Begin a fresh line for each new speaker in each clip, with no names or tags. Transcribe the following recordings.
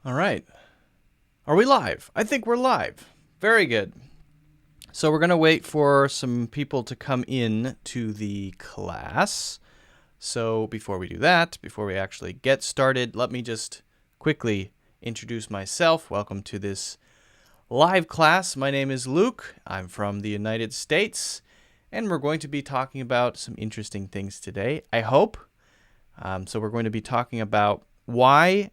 All right. Are we live? I think we're live. Very good. So we're going to wait for some people to come in to the class. So before we do that, before we actually get started, let me just quickly introduce myself. Welcome to this live class. My name is Luke. I'm from the United States, and we're going to be talking about some interesting things today, I hope. So we're going to be talking about why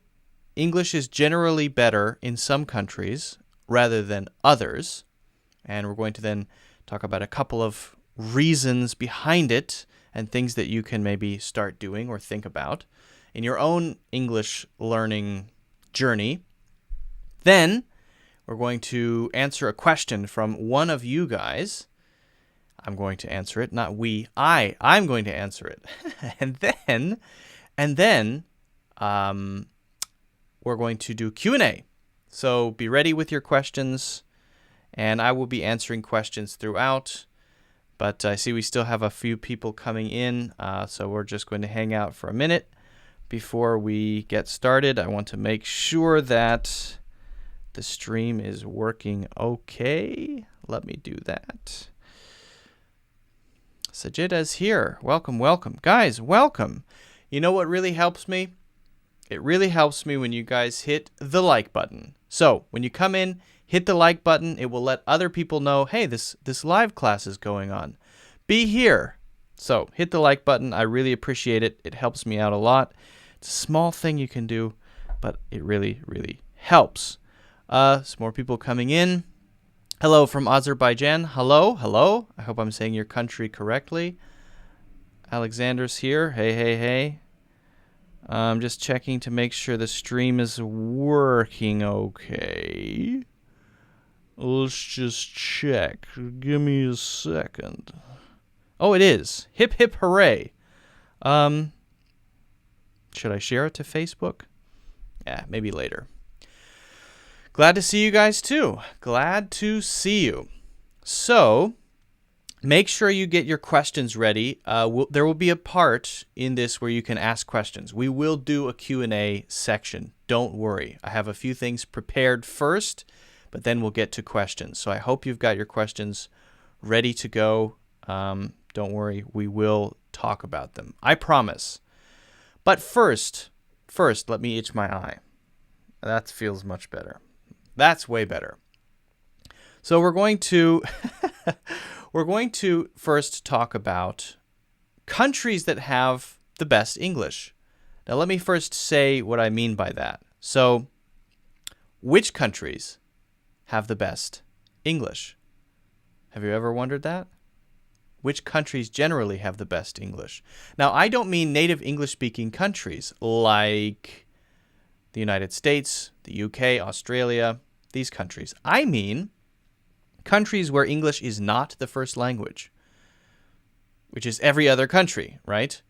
English is generally better in some countries rather than others. And we're going to then talk about a couple of reasons behind it and things that you can maybe start doing or think about in your own English learning journey. Then we're going to answer a question from one of you guys. I'm going to answer it, not we. I'm going to answer it. and then we're going to do Q&A. So be ready with your questions, and I will be answering questions throughout. But I see we still have a few people coming in, so we're just going to hang out for a minute before we get started. I want to make sure that the stream is working okay. Let me do that. Sajida is here. Welcome, welcome. Guys, welcome. You know what really helps me? It really helps me when you guys hit the like button. So when you come in, hit the like button. It will let other people know, hey, this live class is going on. Be here. So hit the like button. I really appreciate it. It helps me out a lot. It's a small thing you can do, but it really, really helps. Some more people coming in. Hello from Azerbaijan. Hello, hello. I hope I'm saying your country correctly. Alexander's here. Hey, hey, hey. I'm just checking to make sure the stream is working okay. Let's just check. Give me a second. Oh, it is. Hip, hip, hooray. Should I share it to Facebook? Yeah, maybe later. Glad to see you guys too. Glad to see you. So, make sure you get your questions ready. There will be a part in this where you can ask questions. We will do a Q&A section. Don't worry. I have a few things prepared first, but then we'll get to questions. So I hope you've got your questions ready to go. Don't worry. We will talk about them. I promise. But first, let me itch my eye. That feels much better. That's way better. So we're going to first talk about countries that have the best English. Now let me first say what I mean by that. So, which countries have the best English? Have you ever wondered that? Which countries generally have the best English? Now, I don't mean native English-speaking countries like the United States, the UK, Australia, these countries. I mean countries where English is not the first language, which is every other country, right?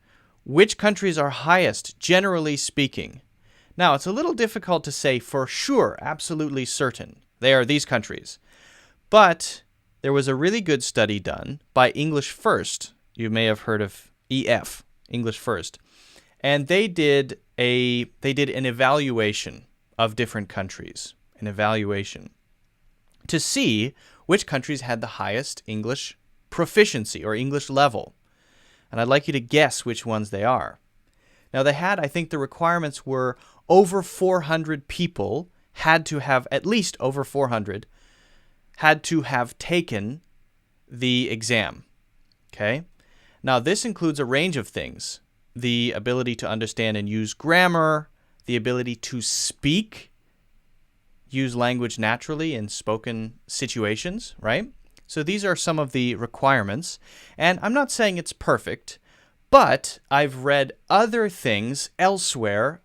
Which countries are highest, generally speaking? Now, it's a little difficult to say for sure, absolutely certain. They are these countries. But there was a really good study done by English First. You may have heard of EF, English First. And they did an evaluation of different countries, an evaluation to see which countries had the highest English proficiency or English level. And I'd like you to guess which ones they are. Now they had, I think the requirements were over 400 people had to have, at least over 400, had to have taken the exam. Okay? Now this includes a range of things. The ability to understand and use grammar, the ability to speak, use language naturally in spoken situations, right? So these are some of the requirements. And I'm not saying it's perfect, but I've read other things elsewhere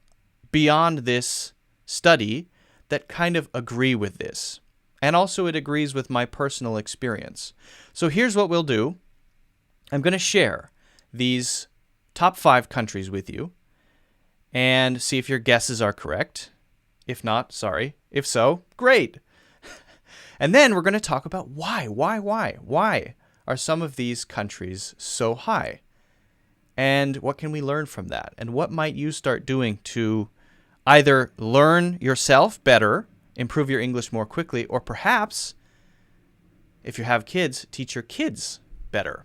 beyond this study that kind of agree with this. And also it agrees with my personal experience. So here's what we'll do. I'm going to share these top 5 countries with you and see if your guesses are correct. If not, sorry. If so, great. And then we're going to talk about why. Why are some of these countries so high? And what can we learn from that? And what might you start doing to either learn yourself better, improve your English more quickly, or perhaps, if you have kids, teach your kids better.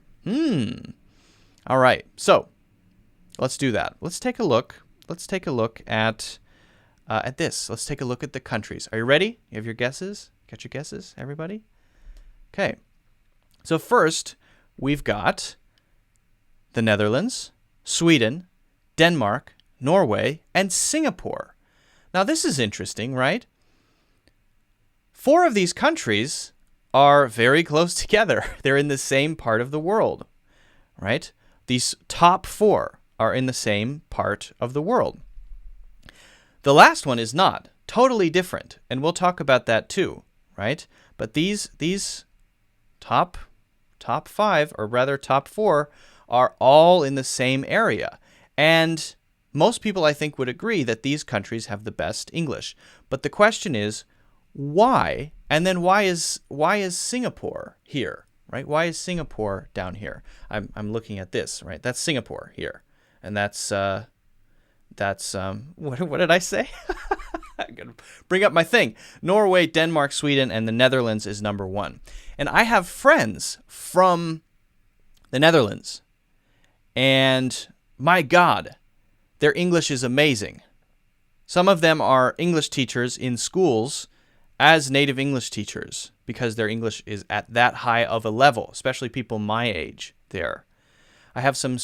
All right, so let's do that. Let's take a look. Let's take a look at this. Let's take a look at the countries. Are you ready? You have your guesses? Got your guesses, everybody? Okay. So first, we've got the Netherlands, Sweden, Denmark, Norway, and Singapore. Now, this is interesting, right? 4 of these countries are very close together. They're in the same part of the world, right? These top 4 are in the same part of the world. The last one is not. Totally different. And we'll talk about that too, right? But these top 5, or rather top 4, are all in the same area. And most people, I think, would agree that these countries have the best English. But the question is, why? And then why is Singapore here, right? Why is Singapore down here? I'm looking at this, right? That's Singapore here. And that's what did I say? I'm going to bring up my thing. Norway, Denmark, Sweden, and the Netherlands is number 1. And I have friends from the Netherlands. And my God, their English is amazing. Some of them are English teachers in schools as native English teachers because their English is at that high of a level, especially people my age there. I have some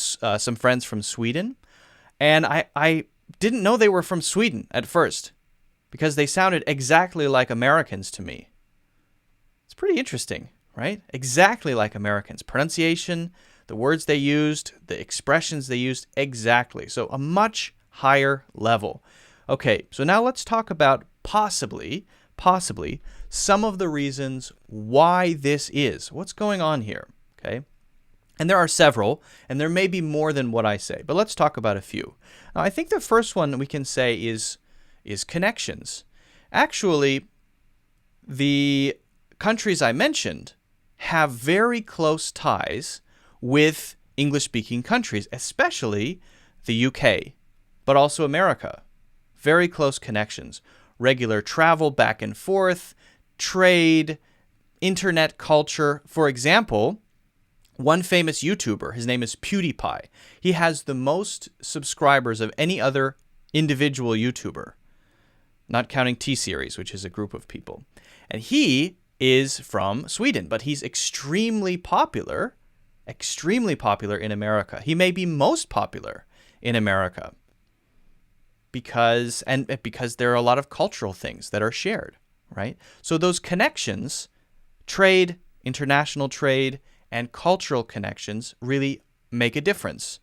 friends from Sweden, and I didn't know they were from Sweden at first because they sounded exactly like Americans to me. It's pretty interesting, right? Exactly like Americans. Pronunciation, the words they used, the expressions they used, exactly. So a much higher level. Okay, so now let's talk about possibly some of the reasons why this is. What's going on here, okay? And there are several, and there may be more than what I say, but let's talk about a few. Now, I think the first one we can say is connections. Actually, the countries I mentioned have very close ties with English-speaking countries, especially the UK, but also America. Very close connections. Regular travel back and forth, trade, internet culture. For example, one famous YouTuber, his name is PewDiePie. He has the most subscribers of any other individual YouTuber, not counting T-Series, which is a group of people. And he is from Sweden, but he's extremely popular in America. He may be most popular in America because there are a lot of cultural things that are shared, right? So those connections, trade, international trade, and cultural connections really make a difference.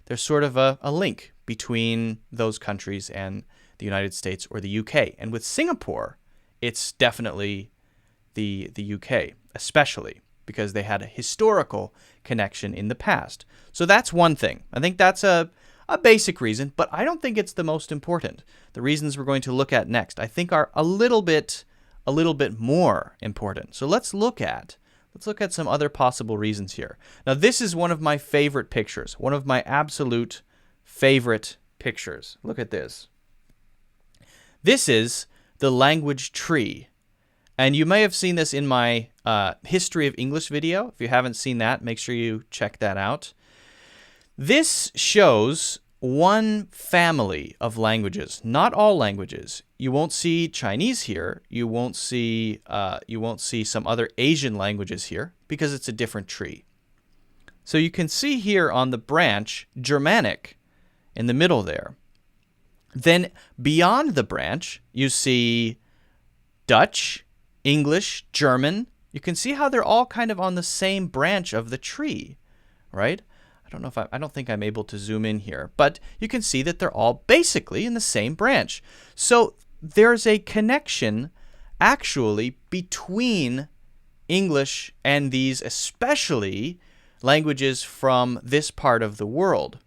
There's sort of a link between those countries and the United States or the UK. And with Singapore, it's definitely the UK, especially because they had a historical connection in the past. So that's one thing. I think that's a basic reason, but I don't think it's the most important. The reasons we're going to look at next, I think, are a little bit more important. So let's look at some other possible reasons here. Now, this is one of my favorite pictures, one of my absolute favorite pictures. Look at this. This is the language tree. And you may have seen this in my History of English video. If you haven't seen that, make sure you check that out. This shows one family of languages, not all languages. You won't see Chinese here. You won't see some other Asian languages here because it's a different tree. So you can see here on the branch Germanic in the middle there. Then beyond the branch, you see Dutch, English, German. You can see how they're all kind of on the same branch of the tree, right? I don't think I'm able to zoom in here, but you can see that they're all basically in the same branch. So there's a connection actually between English and these, especially languages from this part of the world,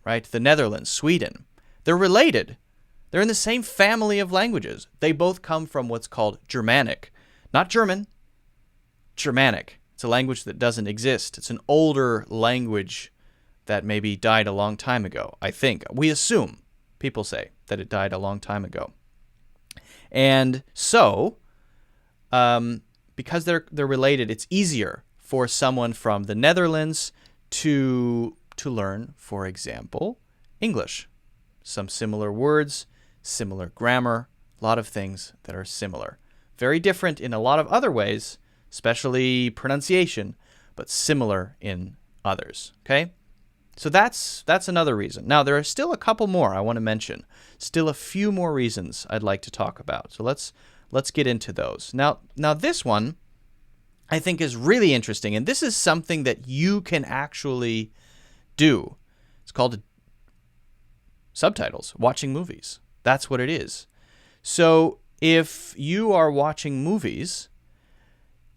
right? The Netherlands, Sweden. They're related. They're in the same family of languages. They both come from what's called Germanic. Not German, Germanic. It's a language that doesn't exist. It's an older language that maybe died a long time ago, I think. We assume, People say that it died a long time ago. And so, because they're related, it's easier for someone from the Netherlands to learn, for example, English. Some similar words, similar grammar, a lot of things that are similar. Very different in a lot of other ways, especially pronunciation, but similar in others. Okay? So that's another reason. Now, there are still a couple more I want to mention. Still a few more reasons I'd like to talk about. So let's get into those. Now this one I think is really interesting, and this is something that you can actually do. It's called subtitles, watching movies. That's what it is. So if you are watching movies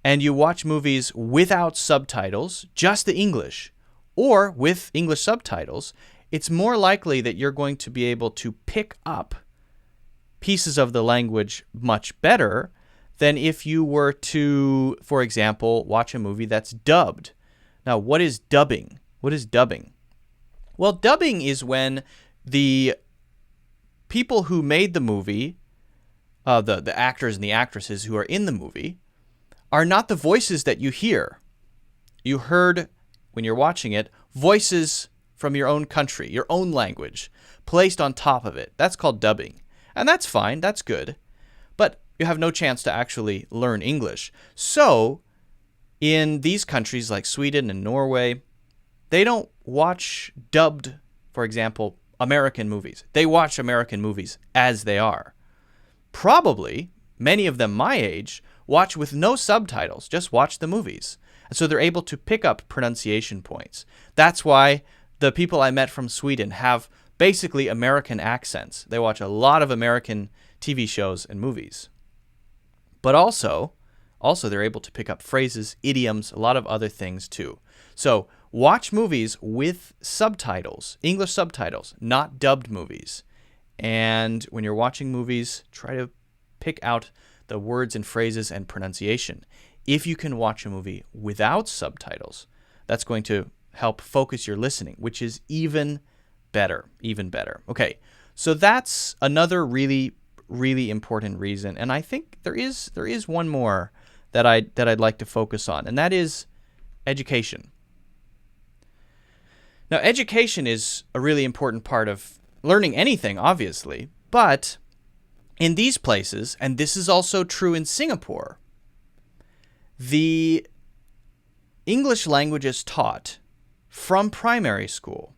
and you watch movies without subtitles, just the English, or with English subtitles, it's more likely that you're going to be able to pick up pieces of the language much better than if you were to, for example, watch a movie that's dubbed. Now, what is dubbing? What is dubbing? Well, dubbing is when the people who made the movie, the actors and the actresses who are in the movie, are not the voices that you hear. You heard, when you're watching it, voices from your own country, your own language, placed on top of it. That's called dubbing. And that's fine, that's good. But you have no chance to actually learn English. So, in these countries like Sweden and Norway, they don't watch dubbed, for example, American movies. They watch American movies as they are. Probably, many of them my age, watch with no subtitles, just watch the movies. And so they're able to pick up pronunciation points. That's why the people I met from Sweden have basically American accents. They watch a lot of American TV shows and movies. But also they're able to pick up phrases, idioms, a lot of other things too. So watch movies with subtitles, English subtitles, not dubbed movies. And when you're watching movies, try to pick out the words and phrases and pronunciation. If you can watch a movie without subtitles, that's going to help focus your listening, which is even better. Okay, so that's another really, really important reason. And I think there is one more that I'd like to focus on, and that is education. Now, education is a really important part of learning anything, obviously, but in these places, and this is also true in Singapore, the English language is taught from primary school,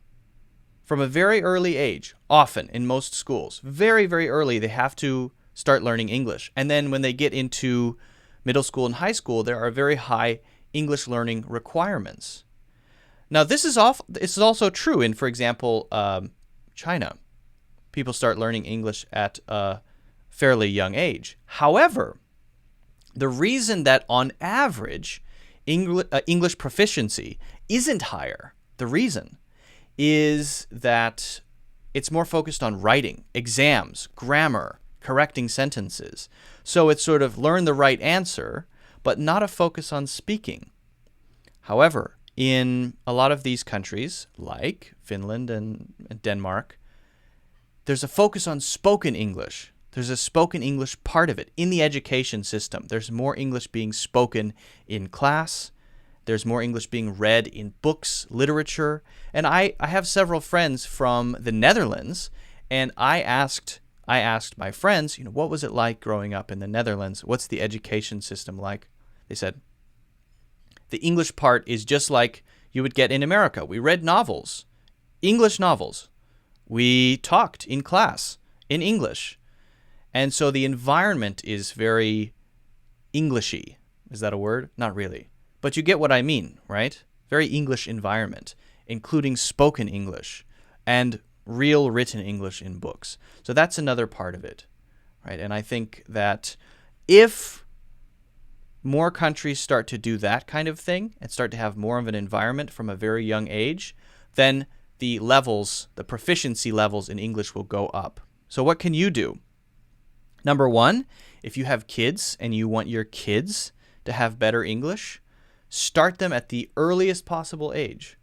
from a very early age, often in most schools. Very, very early, they have to start learning English. And then when they get into middle school and high school, there are very high English learning requirements. Now, this is also true in, for example, China. People start learning English at a fairly young age. However, the reason that on average English proficiency isn't higher, the reason is that it's more focused on writing, exams, grammar, correcting sentences. So it's sort of learn the right answer, but not a focus on speaking. However, in a lot of these countries, like Finland and Denmark, there's a focus on spoken English. There's a spoken English part of it in the education system. There's more English being spoken in class. There's more English being read in books, literature. And I have several friends from the Netherlands, and I asked my friends, what was it like growing up in the Netherlands? What's the education system like? They said, the English part is just like you would get in America. We read novels, English novels. We talked in class in English. And so the environment is very Englishy. Is that a word? Not really. But you get what I mean, right? Very English environment, including spoken English and real written English in books. So that's another part of it, right? And I think that if more countries start to do that kind of thing and start to have more of an environment from a very young age, then the proficiency levels in English will go up. So what can you do? Number one, if you have kids and you want your kids to have better English, start them at the earliest possible age.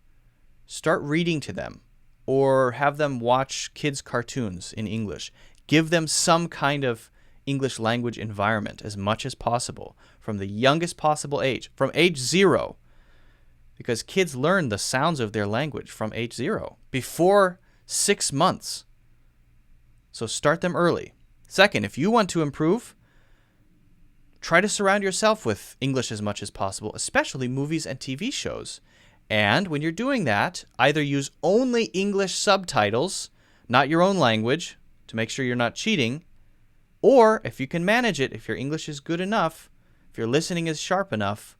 Start reading to them. or have them watch kids' cartoons in English. Give them some kind of English language environment as much as possible from the youngest possible age, from age 0, because kids learn the sounds of their language from age 0, before 6 months. So start them early. Second, if you want to improve, try to surround yourself with English as much as possible, especially movies and TV shows. And when you're doing that, either use only English subtitles, not your own language, to make sure you're not cheating. Or if you can manage it, if your English is good enough, if your listening is sharp enough,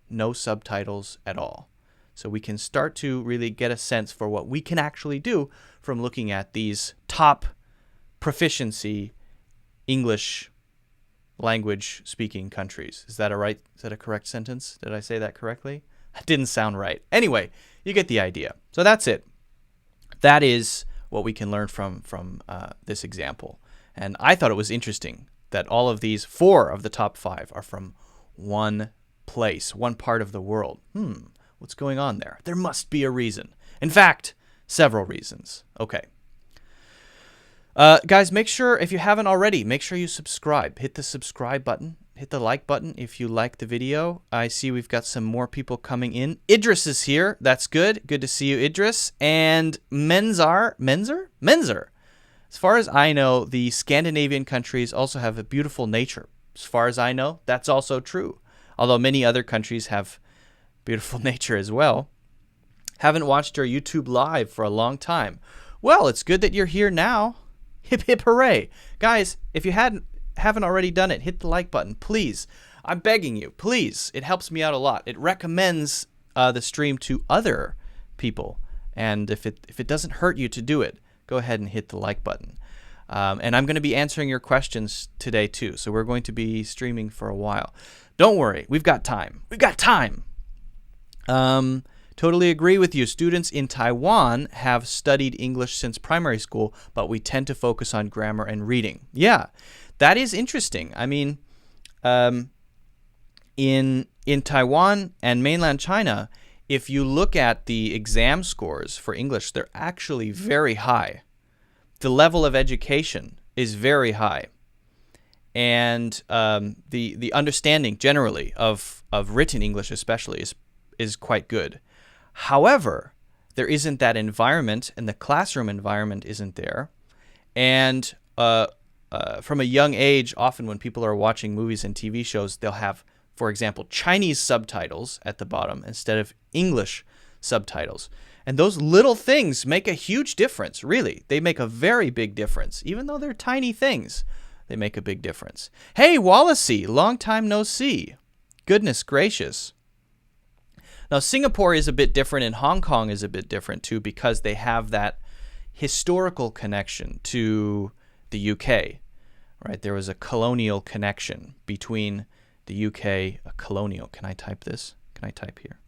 no subtitles at all. So we can start to really get a sense for what we can actually do from looking at these top proficiency English language speaking countries. Is that a correct sentence? Did I say that correctly? That didn't sound right. Anyway, you get the idea. So that's it. That is what we can learn from this example. And I thought it was interesting that all of these 4 of the top 5 are from one place, one part of the world. What's going on there? There must be a reason. In fact, several reasons. Okay. Guys, make sure, if you haven't already, make sure you subscribe. Hit the subscribe button. Hit the like button if you like the video. I see we've got some more people coming in. Idris is here. That's good. Good to see you, Idris. And Menzer? As far as I know, the Scandinavian countries also have a beautiful nature. As far as I know, that's also true. Although many other countries have beautiful nature as well. Haven't watched your YouTube live for a long time. Well, it's good that you're here now. Hip hip hooray. Guys, if you haven't already done it, hit the like button, please. I'm begging you, please. It helps me out a lot. It recommends the stream to other people. And if it doesn't hurt you to do it, go ahead and hit the like button. And I'm going to be answering your questions today too. So we're going to be streaming for a while. Don't worry, we've got time. We've got time. Totally agree with you. Students in Taiwan have studied English since primary school, but we tend to focus on grammar and reading. Yeah, that is interesting. I mean, in Taiwan and mainland China, if you look at the exam scores for English, they're actually very high. The level of education is very high. And the understanding generally of written English especially is quite good. However, there isn't that environment, and the classroom environment isn't there. And from a young age, often when people are watching movies and TV shows, they'll have, for example, Chinese subtitles at the bottom instead of English subtitles. And those little things make a huge difference, really. They make a very big difference. Even though they're tiny things, they make a big difference. Hey, Wallacey, long time no see. Goodness gracious. Now, Singapore is a bit different, and Hong Kong is a bit different, too, because they have that historical connection to the UK, right? There was a colonial connection between the UK, a colonial. Can I type this? Can I type here?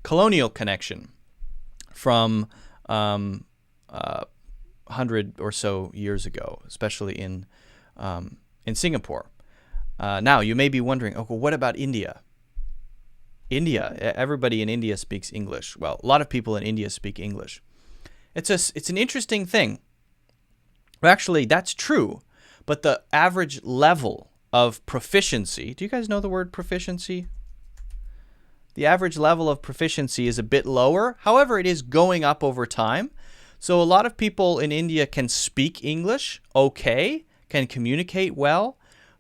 Colonial connection from 100 or so years ago, especially in Singapore. Now, you may be wondering, okay, what about India? India, everybody in India speaks English. Well, a lot of people in India speak English. It's an interesting thing. Well, actually, that's true, but the average level of proficiency, do you guys know the word proficiency? The average level of proficiency is a bit lower. However, it is going up over time. So a lot of people in India can speak English okay, can communicate well,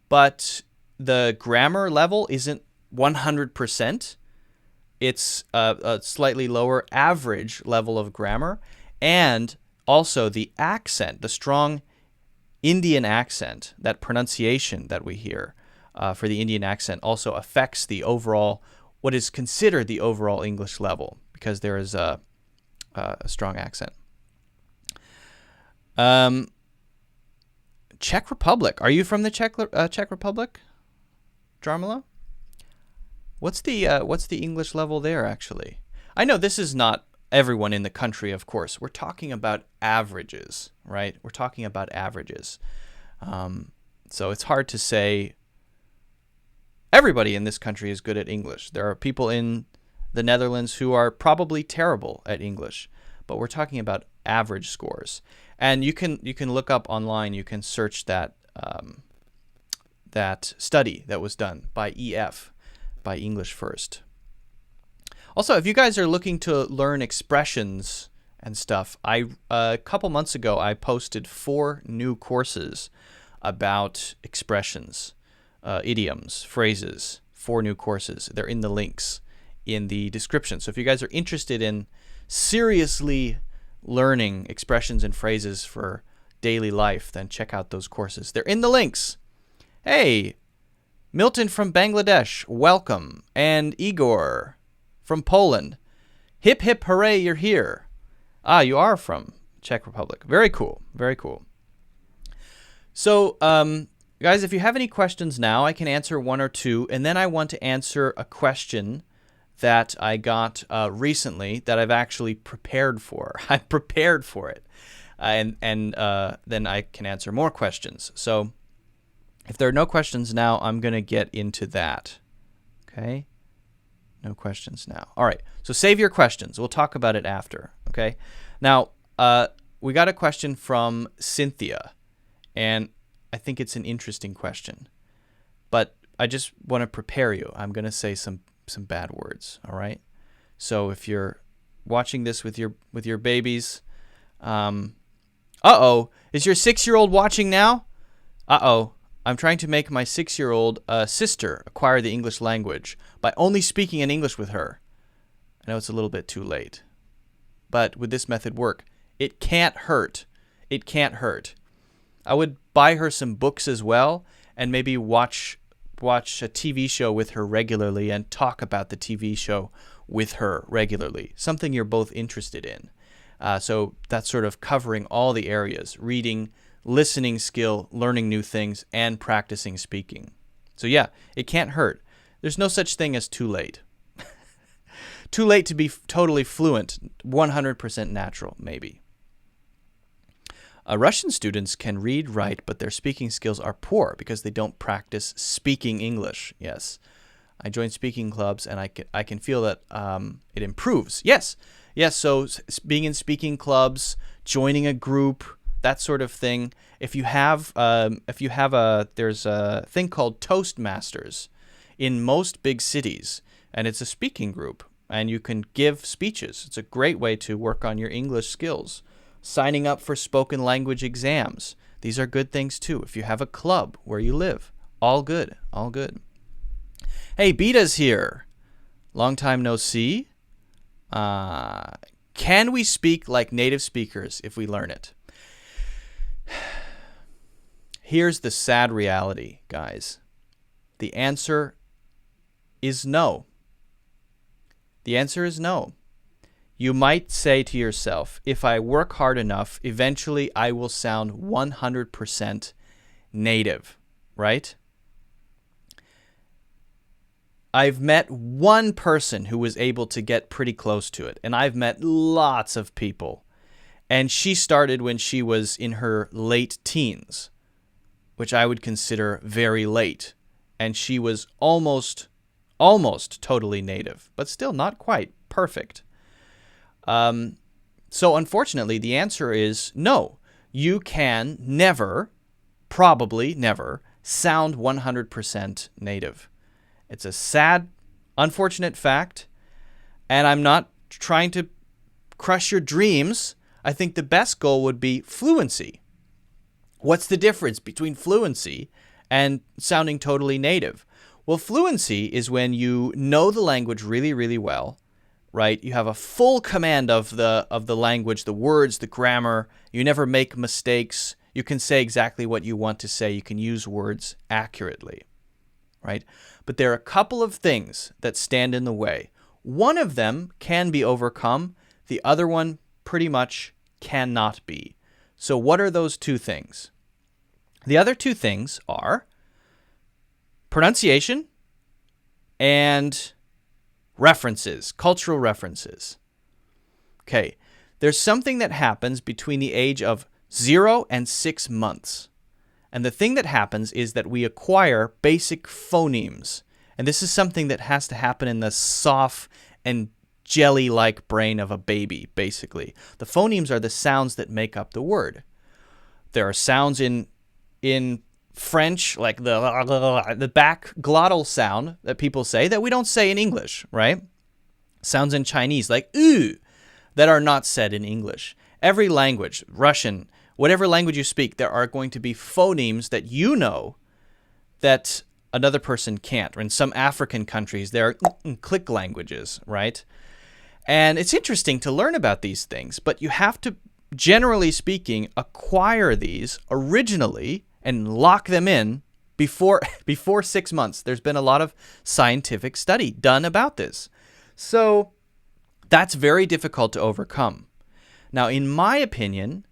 but the grammar level isn't 100%. It's a slightly lower average level of grammar. And also the accent, the strong Indian accent, that pronunciation that we hear for the Indian accent also affects the overall, what is considered the overall English level, because there is a strong accent. Czech Republic. Are you from the Czech Republic, Jarmila? What's the English level there, actually? I know this is not everyone in the country, of course. We're talking about averages, right? We're talking about averages. So it's hard to say. everybody in this country is good at English. There are people in the Netherlands who are probably terrible at English, but we're talking about average scores. And you can look up online. You can search that that study that was done by EF, by English First. Also, if you guys are looking to learn expressions and stuff, a couple months ago I posted 4 new courses about expressions, idioms, phrases. 4 new courses. They're in the links in the description. So if you guys are interested in seriously learning expressions and phrases for daily life, then check out those courses. They're in the links. Hey, Milton from Bangladesh, welcome. And Igor from Poland. Hip, hip, hooray, you're here. Ah, you are from Czech Republic. Very cool. Very cool. So, guys, if you have any questions now, I can answer 1 or 2. And then I want to answer a question that I got recently that I've actually prepared for. I prepared for it. And then I can answer more questions. So if there are no questions now, I'm going to get into that. Okay? No questions now. All right. So save your questions. We'll talk about it after. Okay? Now, we got a question from Cynthia, and I think it's an interesting question. But I just want to prepare you. I'm going to say some bad words. All right? So if you're watching this with your babies, uh-oh, is your 6-year-old watching now? Uh-oh. I'm trying to make my 6-year-old sister acquire the English language by only speaking in English with her. I know it's a little bit too late, but would this method work? It can't hurt. It can't hurt. I would buy her some books as well, and maybe watch a TV show with her regularly and talk about the TV show with her regularly. Something you're both interested in. So that's sort of covering all the areas: reading, listening skill, learning new things, and practicing speaking. So yeah, it can't hurt. There's no such thing as too late. Too late to be totally fluent, 100% natural, maybe. Russian students can read, write, but their speaking skills are poor because they don't practice speaking English. Yes. I joined speaking clubs, and I can feel that it improves. Yes. Yes, so being in speaking clubs, joining a group, that sort of thing. There's a thing called Toastmasters in most big cities, and it's a speaking group, and you can give speeches. It's a great way to work on your English skills. Signing up for spoken language exams. These are good things too. If you have a club where you live, all good, all good. Hey, Beta's here. Long time no see. Can we speak like native speakers if we learn it? Here's the sad reality, guys. The answer is no. The answer is no. You might say to yourself, if I work hard enough, eventually I will sound 100% native, right? I've met one person who was able to get pretty close to it, and I've met lots of people. And she started when she was in her late teens, which I would consider very late. And she was almost totally native, but still not quite perfect. So unfortunately, the answer is no. You can never, probably never, sound 100% native. It's a sad, unfortunate fact, and I'm not trying to crush your dreams. I think the best goal would be fluency. What's the difference between fluency and sounding totally native? Well, fluency is when you know the language really, really well, right? You have a full command of the language, the words, the grammar. You never make mistakes. You can say exactly what you want to say. You can use words accurately, right? But there are a couple of things that stand in the way. One of them can be overcome. The other one pretty much cannot be. So what are those two things? The other two things are pronunciation and references, cultural references. Okay, there's something that happens between the age of 0 and 6 months. And the thing that happens is that we acquire basic phonemes. And this is something that has to happen in the soft and jelly-like brain of a baby, basically. The phonemes are the sounds that make up the word. There are sounds in French, like the back glottal sound that people say that we don't say in English, right? Sounds in Chinese, like that are not said in English. Every language, Russian, whatever language you speak, there are going to be phonemes that you know that another person can't. Or in some African countries, there are click languages, right? And it's interesting to learn about these things, but you have to, generally speaking, acquire these originally and lock them in before 6 months. There's been a lot of scientific study done about this. So that's very difficult to overcome. Now, in my opinion,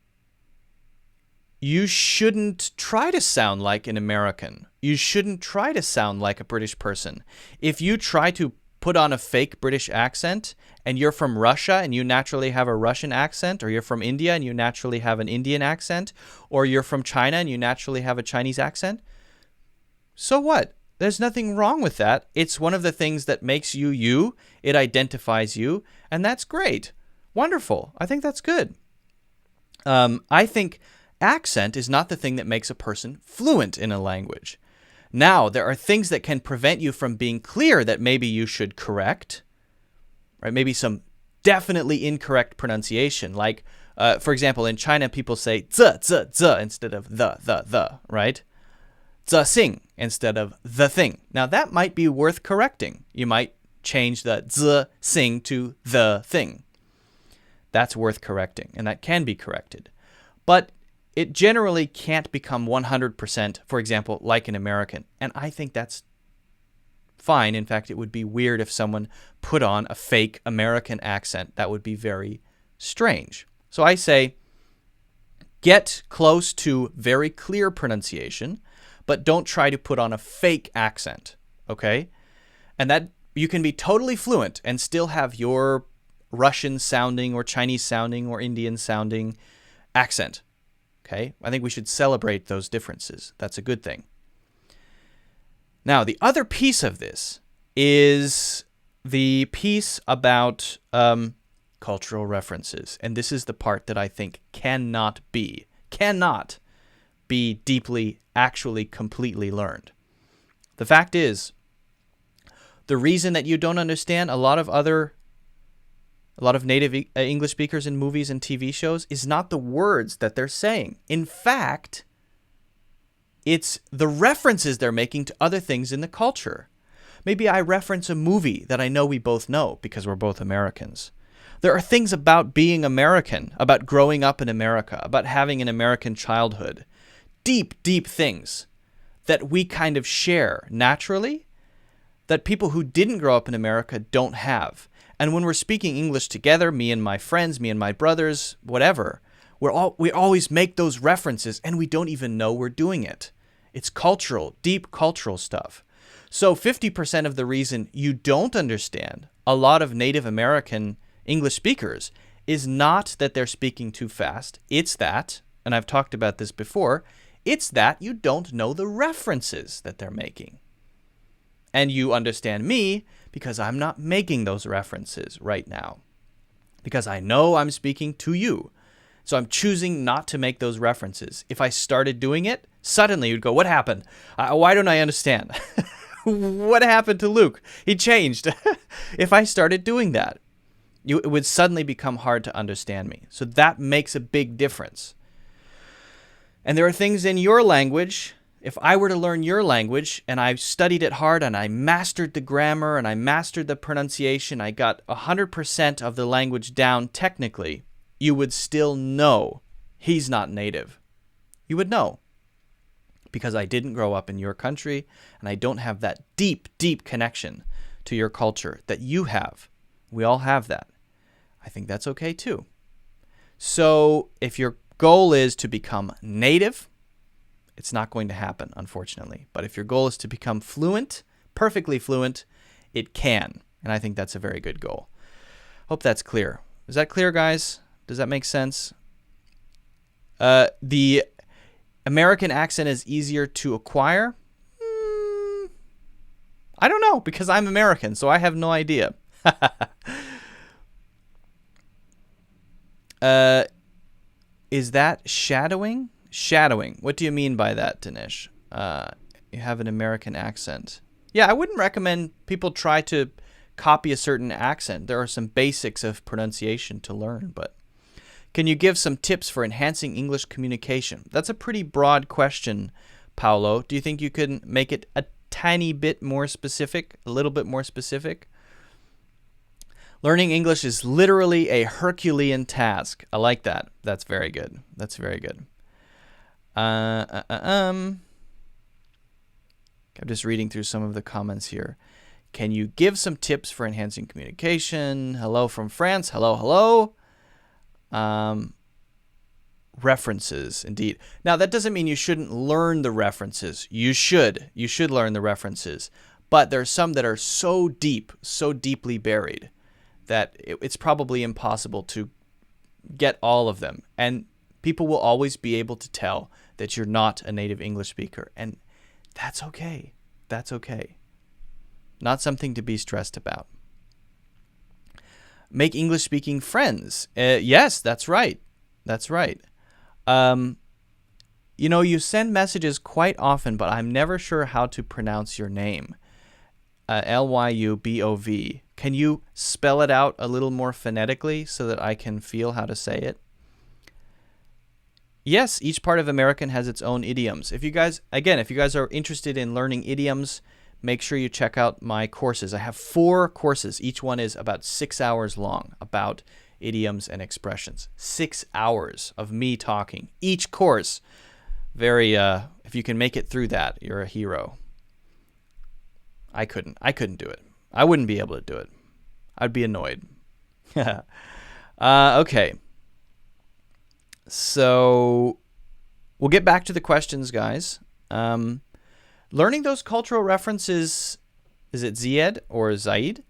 you shouldn't try to sound like an American. You shouldn't try to sound like a British person. If you try to put on a fake British accent and you're from Russia and you naturally have a Russian accent, or you're from India and you naturally have an Indian accent, or you're from China and you naturally have a Chinese accent, so what? There's nothing wrong with that. It's one of the things that makes you you. It identifies you, and that's great. Wonderful. I think that's good. I think accent is not the thing that makes a person fluent in a language. Now, there are things that can prevent you from being clear that maybe you should correct, right? Maybe some definitely incorrect pronunciation. Like, for example, in China, people say z instead of the, right? The thing instead of the thing. Now, that might be worth correcting. You might change the the thing to the thing. That's worth correcting, and that can be corrected. But it generally can't become 100%, for example, like an American. And I think that's fine. In fact, it would be weird if someone put on a fake American accent. That would be very strange. So I say, get close to very clear pronunciation, but don't try to put on a fake accent, okay? And that you can be totally fluent and still have your Russian sounding or Chinese sounding or Indian sounding accent, okay? I think we should celebrate those differences. That's a good thing. Now, the other piece of this is the piece about cultural references. And this is the part that I think cannot be deeply, actually completely learned. The fact is, the reason that you don't understand a lot of native English speakers in movies and TV shows is not the words that they're saying. In fact, it's the references they're making to other things in the culture. Maybe I reference a movie that I know we both know because we're both Americans. There are things about being American, about growing up in America, about having an American childhood. Deep, deep things that we kind of share naturally that people who didn't grow up in America don't have. And when we're speaking English together, me and my friends, me and my brothers, whatever, we always make those references and we don't even know we're doing it. It's cultural, deep cultural stuff. So 50% of the reason you don't understand a lot of Native American English speakers is not that they're speaking too fast. It's that, and I've talked about this before, it's that you don't know the references that they're making. And you understand me because I'm not making those references right now. Because I know I'm speaking to you. So I'm choosing not to make those references. If I started doing it, suddenly you'd go, what happened? Why don't I understand? What happened to Luke? He changed. If I started doing that, it would suddenly become hard to understand me. So that makes a big difference. And there are things in your language. If I were to learn your language and I studied it hard and I mastered the grammar and I mastered the pronunciation, I got 100% of the language down technically, you would still know he's not native. You would know. Because I didn't grow up in your country and I don't have that deep, deep connection to your culture that you have. We all have that. I think that's okay too. So if your goal is to become native, it's not going to happen, unfortunately. But if your goal is to become fluent, perfectly fluent, it can. And I think that's a very good goal. Hope that's clear. Is that clear, guys? Does that make sense? The American accent is easier to acquire? I don't know, because I'm American, so I have no idea. Is that shadowing? Shadowing. What do you mean by that, Dinesh? You have an American accent. Yeah, I wouldn't recommend people try to copy a certain accent. There are some basics of pronunciation to learn, but can you give some tips for enhancing English communication? That's a pretty broad question, Paolo. Do you think you can make it a tiny bit more specific, a little bit more specific? Learning English is literally a Herculean task. I like that. That's very good. That's very good. I'm just reading through some of the comments here. Can you give some tips for enhancing communication? Hello from France. Hello, hello. References, indeed. Now, that doesn't mean you shouldn't learn the references. You should. You should learn the references. But there are some that are so deep, so deeply buried, that it's probably impossible to get all of them. And people will always be able to tell that you're not a native English speaker. And that's okay. That's okay. Not something to be stressed about. Make English speaking friends. Yes, that's right. That's right. You know, you send messages quite often, but I'm never sure how to pronounce your name. Lybov. Can you spell it out a little more phonetically so that I can feel how to say it? Yes, each part of American has its own idioms. If you guys are interested in learning idioms, make sure you check out my courses. I have 4 courses. Each one is about 6 hours long about idioms and expressions. 6 hours of me talking. Each course. If you can make it through that, you're a hero. I couldn't do it. I wouldn't be able to do it. I'd be annoyed. Okay. So we'll get back to the questions, guys. Learning those cultural references, is it Zied or Zaid,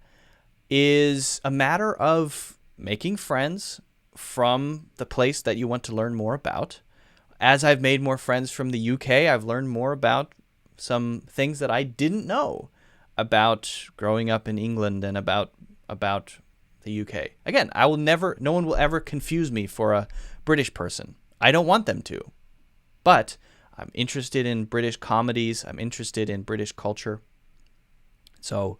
is a matter of making friends from the place that you want to learn more about. As I've made more friends from the UK, I've learned more about some things that I didn't know about growing up in England and about the UK. Again, no one will ever confuse me for a British person. I don't want them to. But I'm interested in British comedies. I'm interested in British culture. So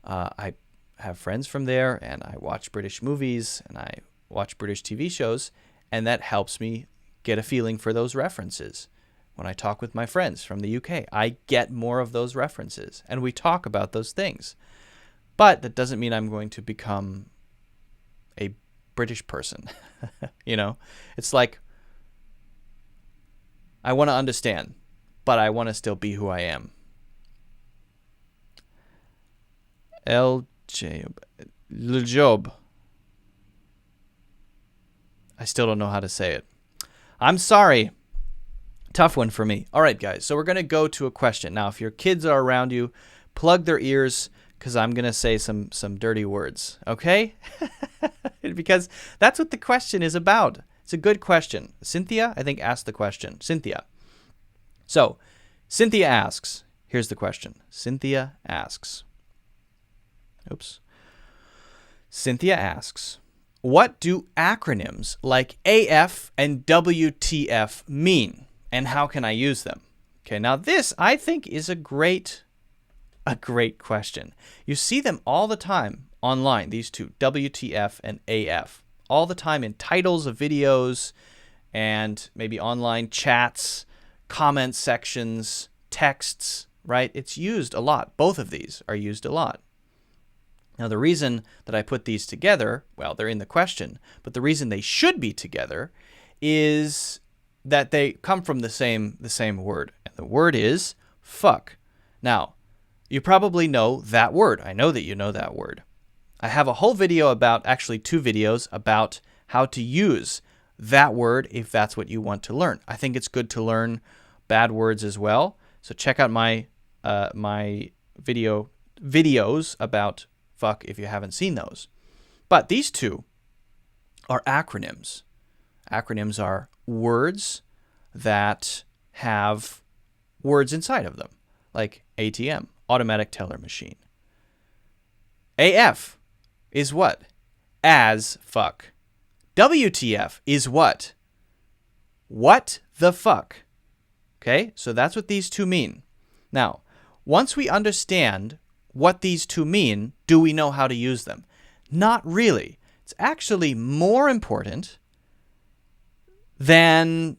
I have friends from there, and I watch British movies, and I watch British TV shows, and that helps me get a feeling for those references. When I talk with my friends from the UK, I get more of those references, and we talk about those things. But that doesn't mean I'm going to become a British person. You know, it's like I want to understand, but I want to still be who I am. Ljob. I still don't know how to say it. I'm sorry. Tough one for me. All right, guys. So we're going to go to a question. Now, if your kids are around you, plug their ears because I'm going to say some dirty words. Okay? Because that's what the question is about. It's a good question. Cynthia, I think, asked the question. Cynthia. So, Cynthia asks. Here's the question. Cynthia asks. Cynthia asks, what do acronyms like AF and WTF mean? And how can I use them? Okay, now this, I think, is a great question. You see them all the time online, these two, WTF and AF, all the time in titles of videos and maybe online chats, comment sections, texts, right? It's used a lot. Both of these are used a lot. Now, the reason that I put these together, well, they're in the question, but the reason they should be together is that they come from the same word. And the word is fuck. Now, you probably know that word. I know that you know that word. I have a whole video actually 2 videos about how to use that word if that's what you want to learn. I think it's good to learn bad words as well. So check out my videos about fuck if you haven't seen those. But these 2 are acronyms. Acronyms are words that have words inside of them, like ATM, automatic teller machine. AF is what? As fuck. WTF is what? What the fuck? Okay, so that's what these two mean. Now, once we understand what these two mean, do we know how to use them? Not really. It's actually more important than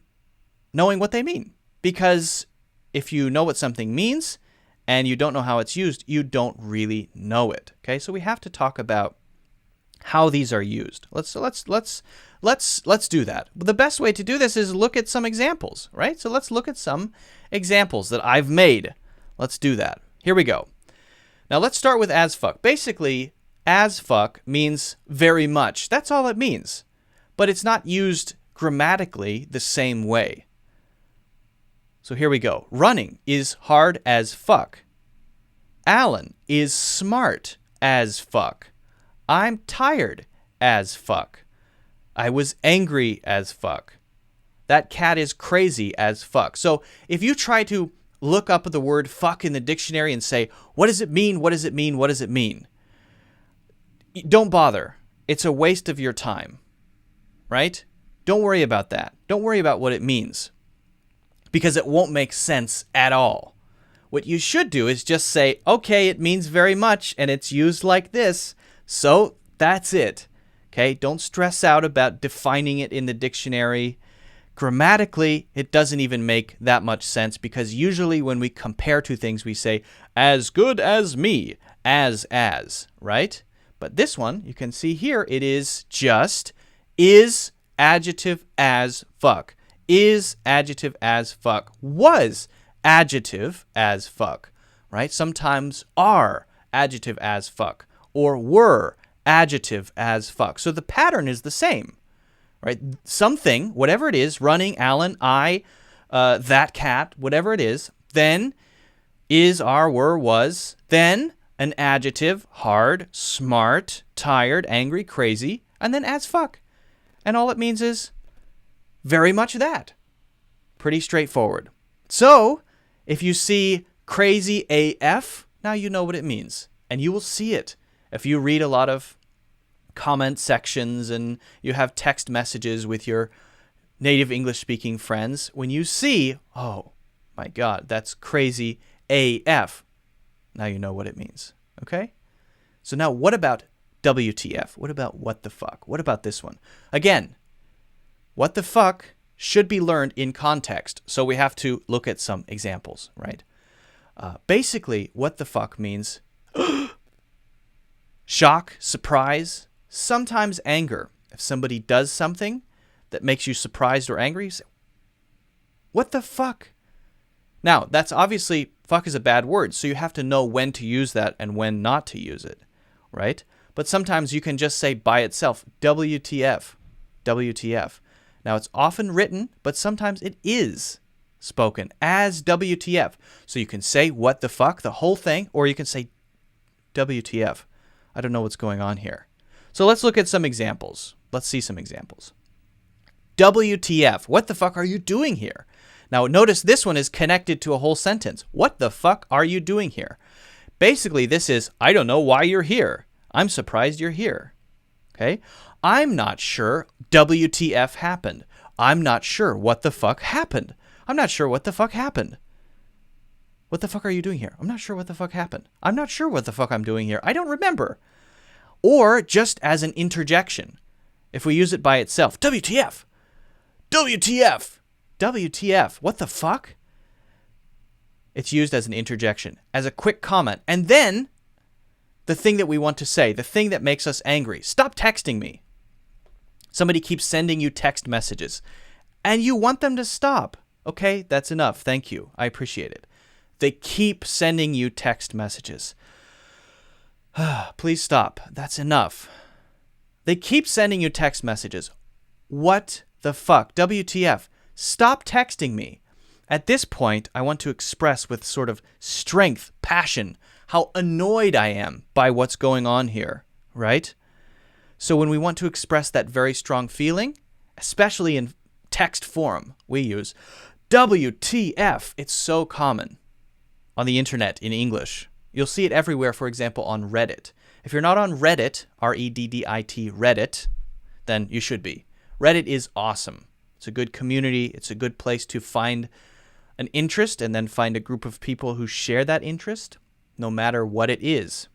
knowing what they mean. Because if you know what something means and you don't know how it's used, you don't really know it. Okay, so we have to talk about how these are used. Let's do that. The best way to do this is look at some examples, right? So let's look at some examples that I've made. Let's do that. Here we go. Now let's start with as fuck. Basically, as fuck means very much. That's all it means. But it's not used grammatically the same way. So here we go. Running is hard as fuck. Alan is smart as fuck. I'm tired as fuck. I was angry as fuck. That cat is crazy as fuck. So if you try to look up the word fuck in the dictionary and say, what does it mean? What does it mean? What does it mean? Don't bother. It's a waste of your time, right? Don't worry about that. Don't worry about what it means because it won't make sense at all. What you should do is just say, okay, it means very much and it's used like this. So that's it. Okay, don't stress out about defining it in the dictionary. Grammatically, it doesn't even make that much sense because usually when we compare two things, we say, as good as me, as, right? But this one, you can see here, it is just is adjective as fuck. Is adjective as fuck. Was adjective as fuck, right? Sometimes are adjective as fuck. Or were adjective as fuck. So the pattern is the same, right? Something, whatever it is, running, Alan, I, that cat, whatever it is, then is, are, were, was, then an adjective, hard, smart, tired, angry, crazy, and then as fuck. And all it means is very much that. Pretty straightforward. So if you see crazy AF, now you know what it means. And you will see it. If you read a lot of comment sections and you have text messages with your native English-speaking friends, when you see, oh my God, that's crazy AF, now you know what it means, okay? So now what about WTF? What about what the fuck? What about this one? Again, what the fuck should be learned in context, so we have to look at some examples, right? Basically, what the fuck means shock, surprise, sometimes anger. If somebody does something that makes you surprised or angry, you say, what the fuck? Now, that's obviously, fuck is a bad word, so you have to know when to use that and when not to use it, right? But sometimes you can just say by itself, WTF, WTF. Now, it's often written, but sometimes it is spoken as WTF. So you can say what the fuck, the whole thing, or you can say WTF. I don't know what's going on here. So let's look at some examples. Let's see some examples. WTF. What the fuck are you doing here? Now notice this one is connected to a whole sentence. What the fuck are you doing here? Basically, this is, I don't know why you're here. I'm surprised you're here. Okay? I'm not sure WTF happened. I'm not sure what the fuck happened. I'm not sure what the fuck happened. What the fuck are you doing here? I'm not sure what the fuck happened. I'm not sure what the fuck I'm doing here. I don't remember. Or just as an interjection. If we use it by itself. WTF. WTF. WTF. What the fuck? It's used as an interjection, as a quick comment. And then the thing that we want to say, the thing that makes us angry. Stop texting me. Somebody keeps sending you text messages. And you want them to stop. Okay, that's enough. Thank you. I appreciate it. They keep sending you text messages. Please stop. That's enough. They keep sending you text messages. What the fuck? WTF. Stop texting me. At this point, I want to express with sort of strength, passion, how annoyed I am by what's going on here, right? So when we want to express that very strong feeling, especially in text form, we use WTF. It's so common on the internet in English, You'll see it everywhere, for example, on Reddit. If you're not on Reddit, R-E-D-D-I-T, Reddit, then you should be. Reddit is awesome. It's a good community. It's a good place to find an interest and then find a group of people who share that interest, no matter what it is.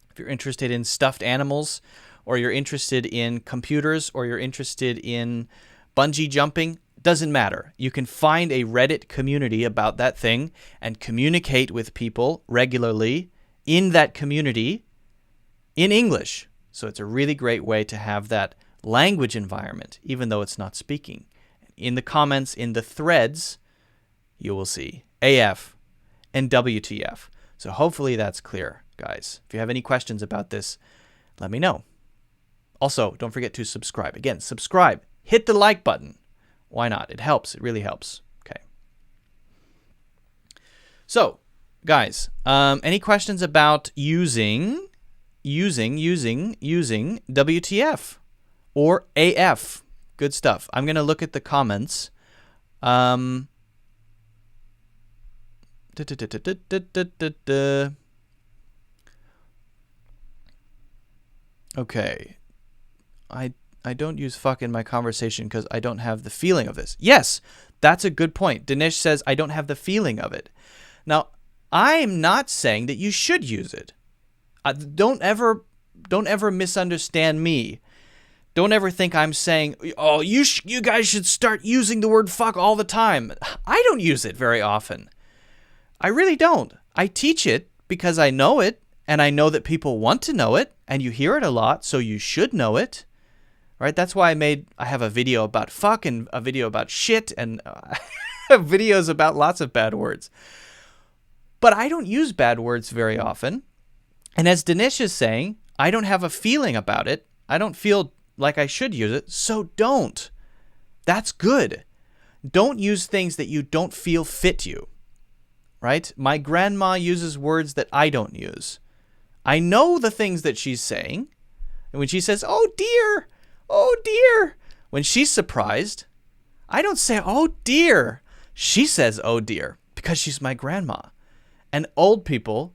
If you're interested in stuffed animals, or you're interested in computers, or you're interested in bungee jumping, doesn't matter. You can find a Reddit community about that thing and communicate with people regularly in that community in English. So it's a really great way to have that language environment, even though it's not speaking. In the comments, in the threads, you will see AF and WTF. So hopefully that's clear, guys. If you have any questions about this, let me know. Also, don't forget to subscribe. Again, subscribe. Hit the like button. Why not? It helps. It really helps. Okay. So, guys, any questions about using WTF or AF? Good stuff. I'm going to look at the comments. Okay. I don't use fuck in my conversation because I don't have the feeling of this. Yes, that's a good point. Dinesh says I don't have the feeling of it. Now, I'm not saying that you should use it. Don't ever misunderstand me. Don't ever think I'm saying, oh, you guys should start using the word fuck all the time. I don't use it very often. I really don't. I teach it because I know it, and I know that people want to know it, and you hear it a lot, so you should know it. Right? That's why I have a video about fuck and a video about shit and videos about lots of bad words. But I don't use bad words very often. And as Dinesh is saying, I don't have a feeling about it. I don't feel like I should use it, so don't. That's good. Don't use things that you don't feel fit you. Right? My grandma uses words that I don't use. I know the things that she's saying. And when she says, oh dear, when she's surprised, I don't say, oh dear. She says, oh dear, because she's my grandma. And old people,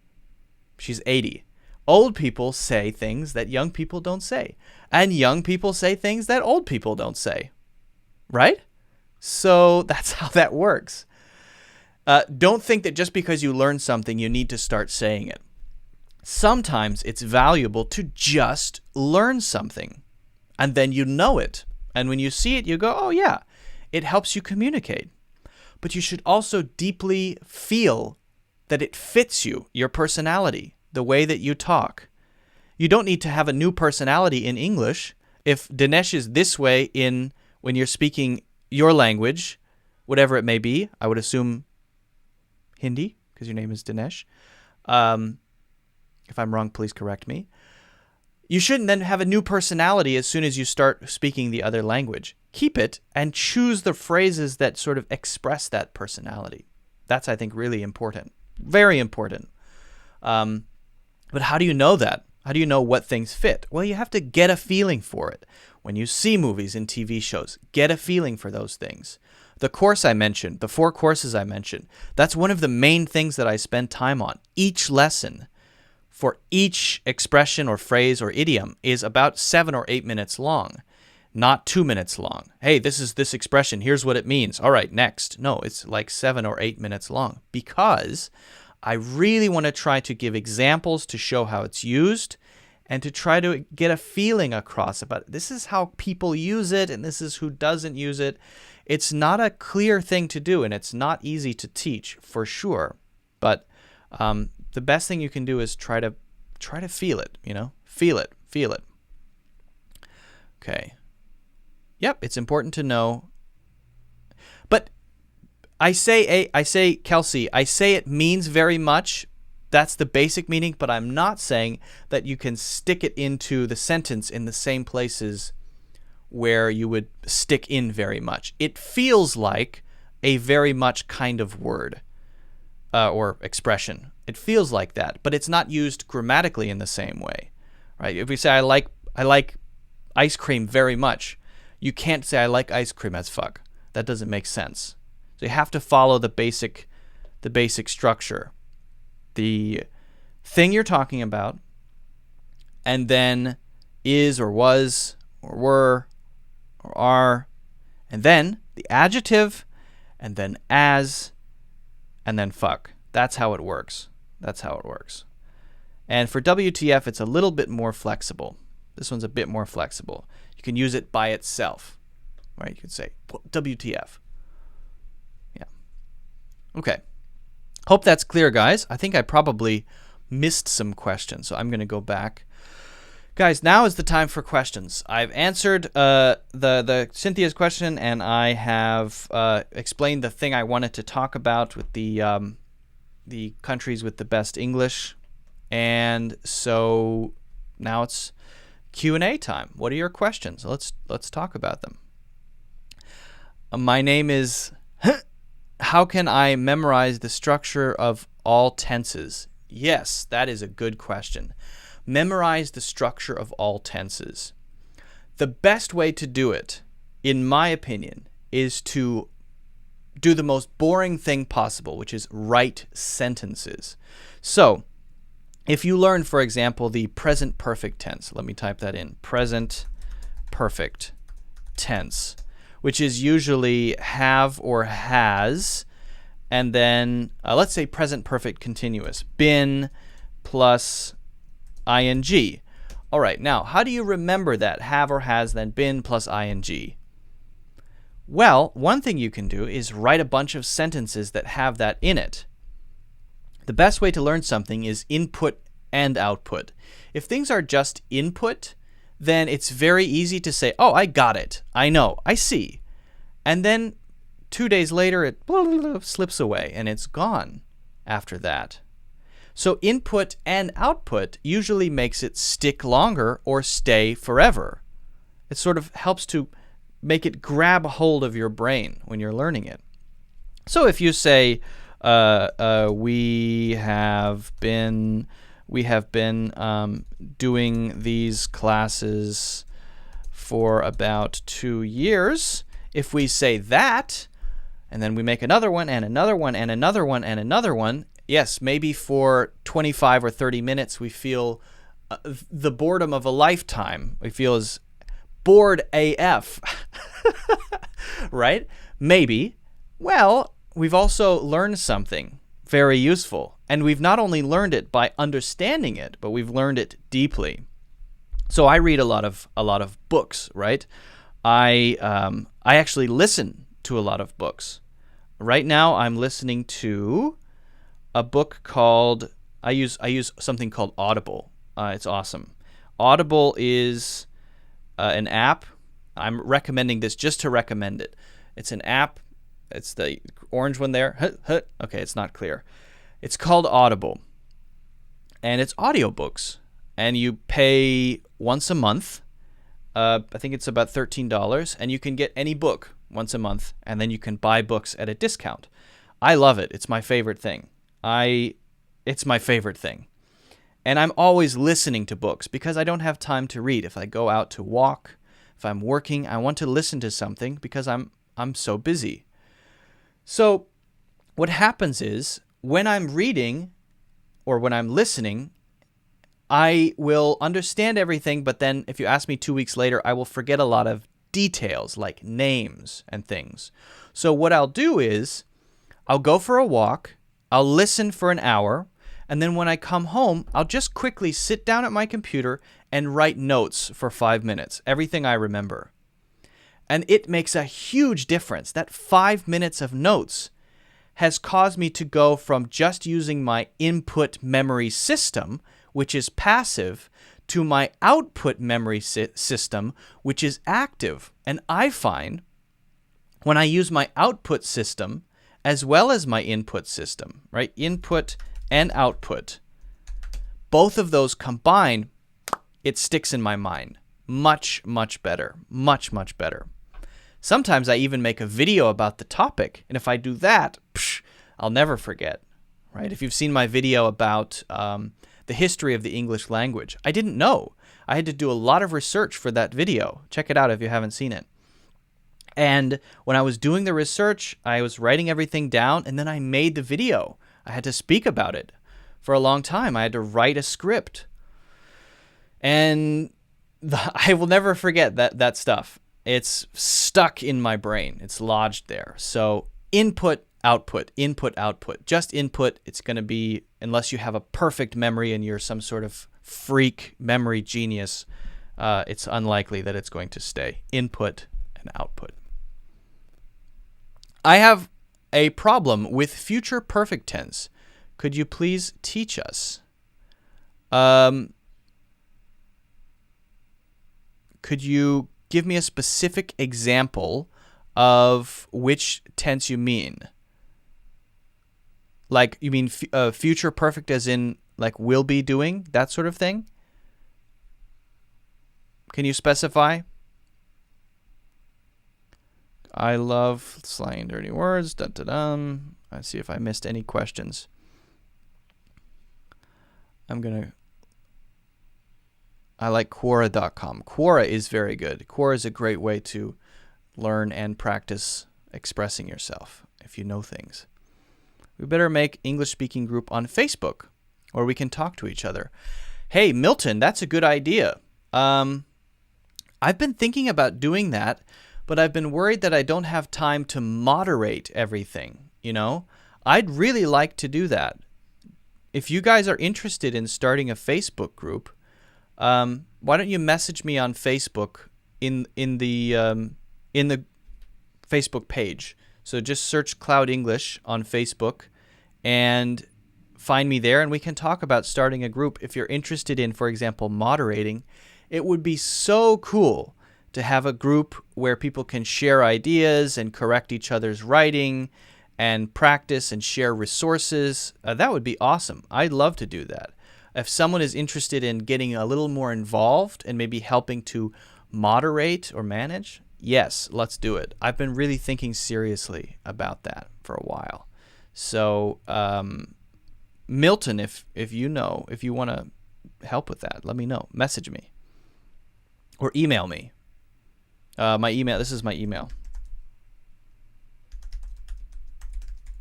she's 80. Old people say things that young people don't say. And young people say things that old people don't say. Right? So that's how that works. Don't think that just because you learn something, you need to start saying it. Sometimes it's valuable to just learn something. And then you know it. And when you see it, you go, oh yeah, it helps you communicate. But you should also deeply feel that it fits you, your personality, the way that you talk. You don't need to have a new personality in English. If Dinesh is this way when you're speaking your language, whatever it may be, I would assume Hindi, because your name is Dinesh. If I'm wrong, please correct me. You shouldn't then have a new personality as soon as you start speaking the other language. Keep it and choose the phrases that sort of express that personality. That's, I think, really important. Very important. But how do you know that? How do you know what things fit? Well, you have to get a feeling for it. When you see movies and TV shows, get a feeling for those things. The course I mentioned, the 4 courses I mentioned, that's one of the main things that I spend time on. Each lesson for each expression or phrase or idiom is about 7 or 8 minutes long, not 2 minutes long. Hey, this is this expression. Here's what it means. All right, next. No, it's like 7 or 8 minutes long because I really want to try to give examples to show how it's used and to try to get a feeling across about this is how people use it and this is who doesn't use it. It's not a clear thing to do and it's not easy to teach for sure. But the best thing you can do is try to feel it, feel it. Okay. Yep, it's important to know. But I say Kelsey, I say it means very much. That's the basic meaning, but I'm not saying that you can stick it into the sentence in the same places where you would stick in very much. It feels like a very much kind of word or expression. It feels like that, but it's not used grammatically in the same way, right? If we say I like ice cream very much, you can't say I like ice cream as fuck. That doesn't make sense. So you have to follow the basic structure, the thing you're talking about, and then is or was or were or are, and then the adjective, and then as, and then fuck. That's how it works. That's how it works. And for WTF, it's a little bit more flexible. This one's a bit more flexible. You can use it by itself, right? You can say WTF. Yeah. Okay. Hope that's clear, guys. I think I probably missed some questions, so I'm going to go back. Guys, now is the time for questions. I've answered the Cynthia's question, and I have explained the thing I wanted to talk about with the countries with the best English. And so now it's Q&A time. What are your questions? Let's talk about them. My name is How can I memorize the structure of all tenses? Yes, that is a good question. Memorize the structure of all tenses. The best way to do it, in my opinion, is to do the most boring thing possible, which is write sentences. So, if you learn, for example, the present perfect tense, let me type that in, present perfect tense, which is usually have or has, and then let's say present perfect continuous, been plus ing. All right, now, how do you remember that? Have or has, then been plus ing. Well, one thing you can do is write a bunch of sentences that have that in it. The best way to learn something is input and output. If things are just input, then it's very easy to say, oh, I got it. I know. I see. And then 2 days later, it slips away and it's gone after that. So input and output usually makes it stick longer or stay forever. It sort of helps to make it grab a hold of your brain when you're learning it. So if you say, we have been doing these classes for about 2 years, if we say that, and then we make another one and another one and another one and another one, yes, maybe for 25 or 30 minutes we feel the boredom of a lifetime. We feel as bored AF, right? Maybe. Well, we've also learned something very useful. And we've not only learned it by understanding it, but we've learned it deeply. So I read a lot of books, right? I actually listen to a lot of books. Right now I'm listening to a book called, I use something called Audible. It's awesome. Audible is an app. I'm recommending this just to recommend it. It's an app. It's the orange one there. Okay, it's not clear. It's called Audible. And it's audiobooks. And you pay once a month. I think it's about $13. And you can get any book once a month. And then you can buy books at a discount. I love it. It's my favorite thing. It's my favorite thing. And I'm always listening to books because I don't have time to read. If I go out to walk, if I'm working, I want to listen to something because I'm so busy. So what happens is when I'm reading or when I'm listening, I will understand everything, but then if you ask me 2 weeks later, I will forget a lot of details like names and things. So what I'll do is I'll go for a walk, I'll listen for an hour, and then when I come home, I'll just quickly sit down at my computer and write notes for 5 minutes, everything I remember. And it makes a huge difference. That 5 minutes of notes has caused me to go from just using my input memory system, which is passive, to my output memory system, which is active. And I find when I use my output system as well as my input system, right? Input and output, both of those combined, it sticks in my mind. Much, much better. Much, much better. Sometimes I even make a video about the topic, and if I do that, I'll never forget, right? If you've seen my video about the history of the English language, I didn't know. I had to do a lot of research for that video. Check it out if you haven't seen it. And when I was doing the research, I was writing everything down, and then I made the video. I had to speak about it For a long time, I had to write a script. And I will never forget that stuff. It's stuck in my brain. It's lodged there. So input, output, input, output. Just input. It's going to be, unless you have a perfect memory and you're some sort of freak memory genius, it's unlikely that it's going to stay. Input and output. I have a problem with future perfect tense. Could you please teach us? Could you give me a specific example of which tense you mean? Like, you mean future perfect as in like will be doing, that sort of thing? Can you specify? I love slang and dirty words. Dun, dun, dun. Let's see if I missed any questions. I like Quora.com. Quora is very good. Quora is a great way to learn and practice expressing yourself if you know things. We better make English-speaking group on Facebook where we can talk to each other. Hey, Milton, that's a good idea. I've been thinking about doing that, but I've been worried that I don't have time to moderate everything, you know? I'd really like to do that. If you guys are interested in starting a Facebook group, why don't you message me on Facebook in the Facebook page? So just search Cloud English on Facebook and find me there, and we can talk about starting a group. If you're interested in, for example, moderating, it would be so cool to have a group where people can share ideas and correct each other's writing and practice and share resources. That would be awesome. I'd love to do that. If someone is interested in getting a little more involved and maybe helping to moderate or manage, yes, let's do it. I've been really thinking seriously about that for a while. So, Milton, if you want to help with that, let me know. Message me or email me. My email. This is my email.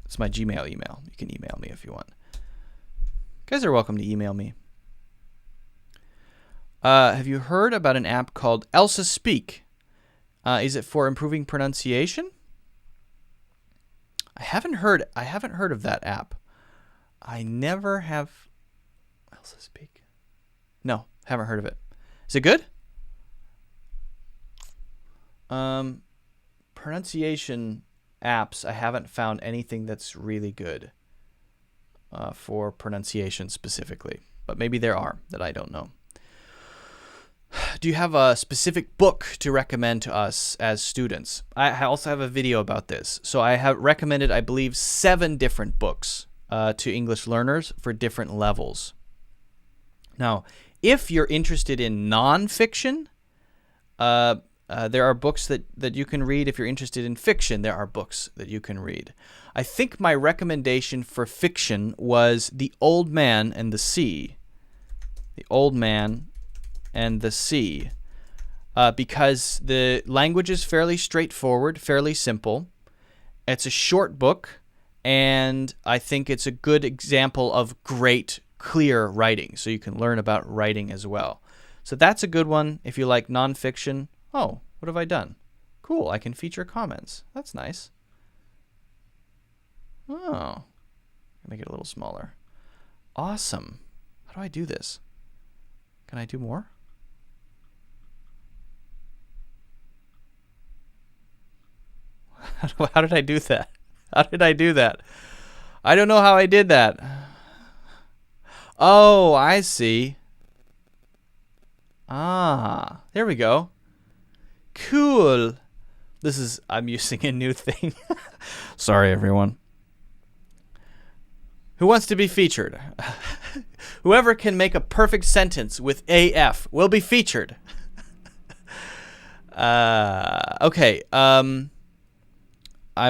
It's my Gmail email. You can email me if you want. You guys are welcome to email me. Have you heard about an app called Elsa Speak? Is it for improving pronunciation? I haven't heard of that app. I never have. Elsa Speak. No, haven't heard of it. Is it good? Pronunciation apps, I haven't found anything that's really good for pronunciation specifically, but maybe there are that I don't know. Do you have a specific book to recommend to us as students? I also have a video about this. So I have recommended, I believe, 7 different books to English learners for different levels. Now, if you're interested in nonfiction, there are books that you can read. If you're interested in fiction, there are books that you can read. I think my recommendation for fiction was The Old Man and the Sea. The Old Man and the Sea. Because the language is fairly straightforward, fairly simple. It's a short book, and I think it's a good example of great, clear writing. So you can learn about writing as well. So that's a good one if you like nonfiction. Oh, what have I done? Cool, I can feature comments. That's nice. Oh, make it a little smaller. Awesome. How do I do this? Can I do more? How did I do that? How did I do that? I don't know how I did that. Oh, I see. Ah, there we go. Cool. I'm using a new thing. Sorry, everyone. Who wants to be featured? Whoever can make a perfect sentence with AF will be featured. Okay. I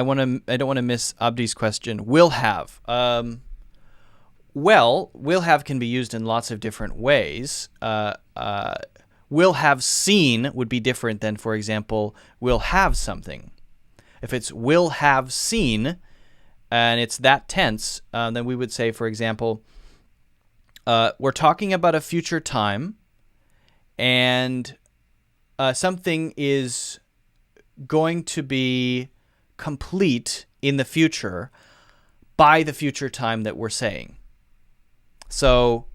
don't want to miss Abdi's question. Will have. Well, will have can be used in lots of different ways. Will have seen would be different than, for example, will have something. If it's will have seen, and it's that tense, then we would say, for example, we're talking about a future time, and something is going to be complete in the future by the future time that we're saying. So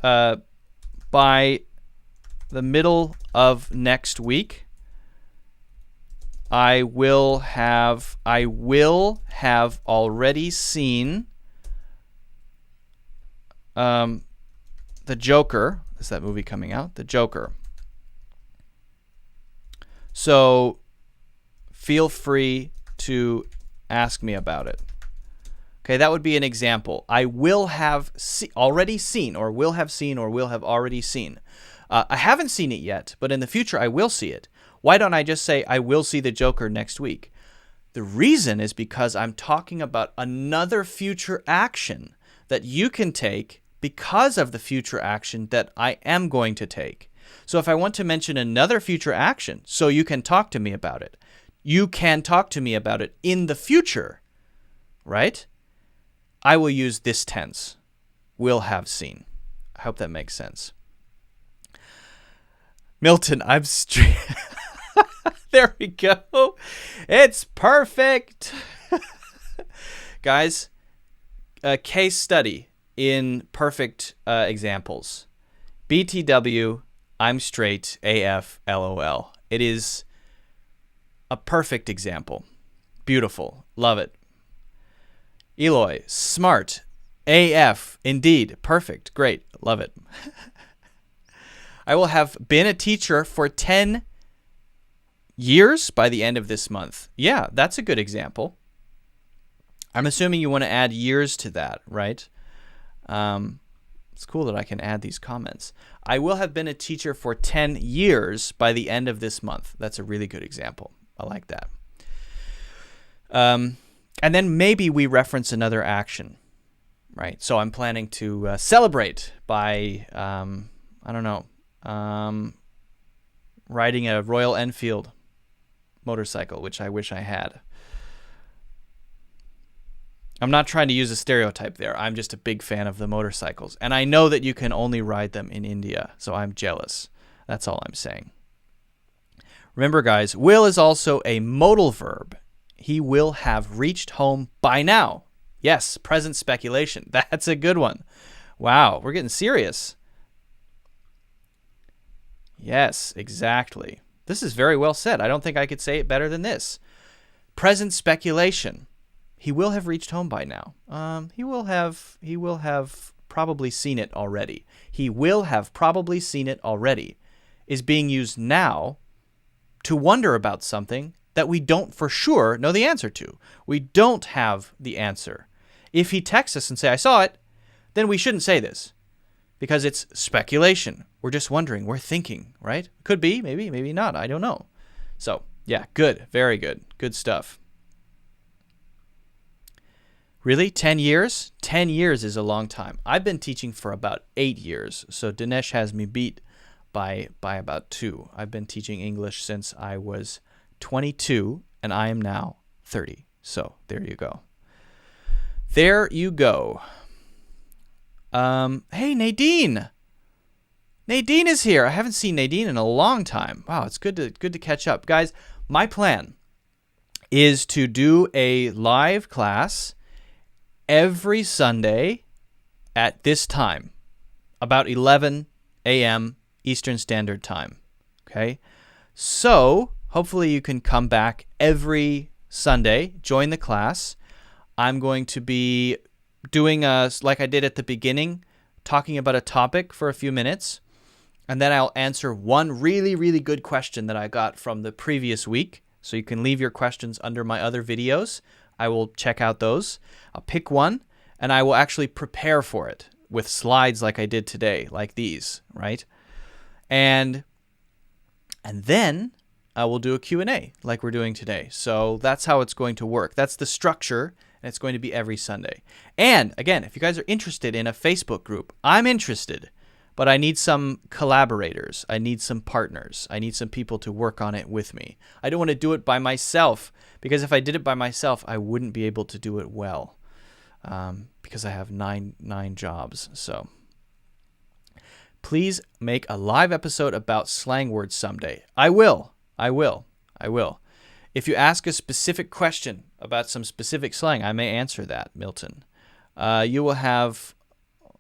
by the middle of next week, I will have already seen The Joker. Is that movie coming out? The Joker. So feel free to ask me about it. Okay, that would be an example. I will have already seen, or will have seen, or will have already seen. I haven't seen it yet, but in the future I will see it. Why don't I just say I will see The Joker next week? The reason is because I'm talking about another future action that you can take because of the future action that I am going to take. So if I want to mention another future action so you can talk to me about it, you can talk to me about it in the future, right? I will use this tense, will have seen. I hope that makes sense. Milton, I'm straight. There we go. It's perfect. Guys, a case study in perfect examples. BTW, I'm straight, AF, LOL. It is a perfect example. Beautiful. Love it. Eloy, smart. AF, indeed. Perfect. Great. Love it. I will have been a teacher for 10 years by the end of this month. Yeah, that's a good example. I'm assuming you want to add years to that, right? It's cool that I can add these comments. I will have been a teacher for 10 years by the end of this month. That's a really good example. I like that. And then maybe we reference another action, right? So I'm planning to celebrate by, I don't know, riding a Royal Enfield motorcycle, which I wish I had. I'm not trying to use a stereotype there. I'm just a big fan of the motorcycles. And I know that you can only ride them in India, so I'm jealous. That's all I'm saying. Remember, guys, will is also a modal verb. He will have reached home by now. Yes, present speculation. That's a good one. Wow, we're getting serious. Yes, exactly. This is very well said. I don't think I could say it better than this. Present speculation. He will have reached home by now. He will have probably seen it already. He will have probably seen it already is being used now to wonder about something that we don't for sure know the answer to. We don't have the answer. If he texts us and say, I saw it, then we shouldn't say this because it's speculation. We're just wondering. We're thinking, right? Could be, maybe not. I don't know. So, yeah, good. Very good. Good stuff. Really? 10 years? 10 years is a long time. I've been teaching for about 8 years, so Dinesh has me beat by about 2. I've been teaching English since I was 22, and I am now 30. So there you go. There you go. Hey, Nadine. Nadine is here. I haven't seen Nadine in a long time. Wow, it's good to catch up. Guys, my plan is to do a live class every Sunday at this time, about 11 a.m. Eastern Standard Time. Okay? So, hopefully you can come back every Sunday, join the class. I'm going to be doing, like I did at the beginning, talking about a topic for a few minutes, and then I'll answer one really, really good question that I got from the previous week. So you can leave your questions under my other videos. I will check out those. I'll pick one, and I will actually prepare for it with slides like I did today, like these, right? And then I will do a Q&A like we're doing today. So that's how it's going to work. That's the structure, and it's going to be every Sunday. And again, if you guys are interested in a Facebook group, I'm interested, but I need some collaborators. I need some partners. I need some people to work on it with me. I don't want to do it by myself, because if I did it by myself, I wouldn't be able to do it well. because I have nine jobs. So please make a live episode about slang words someday. I will. If you ask a specific question about some specific slang, I may answer that, Milton. You will have,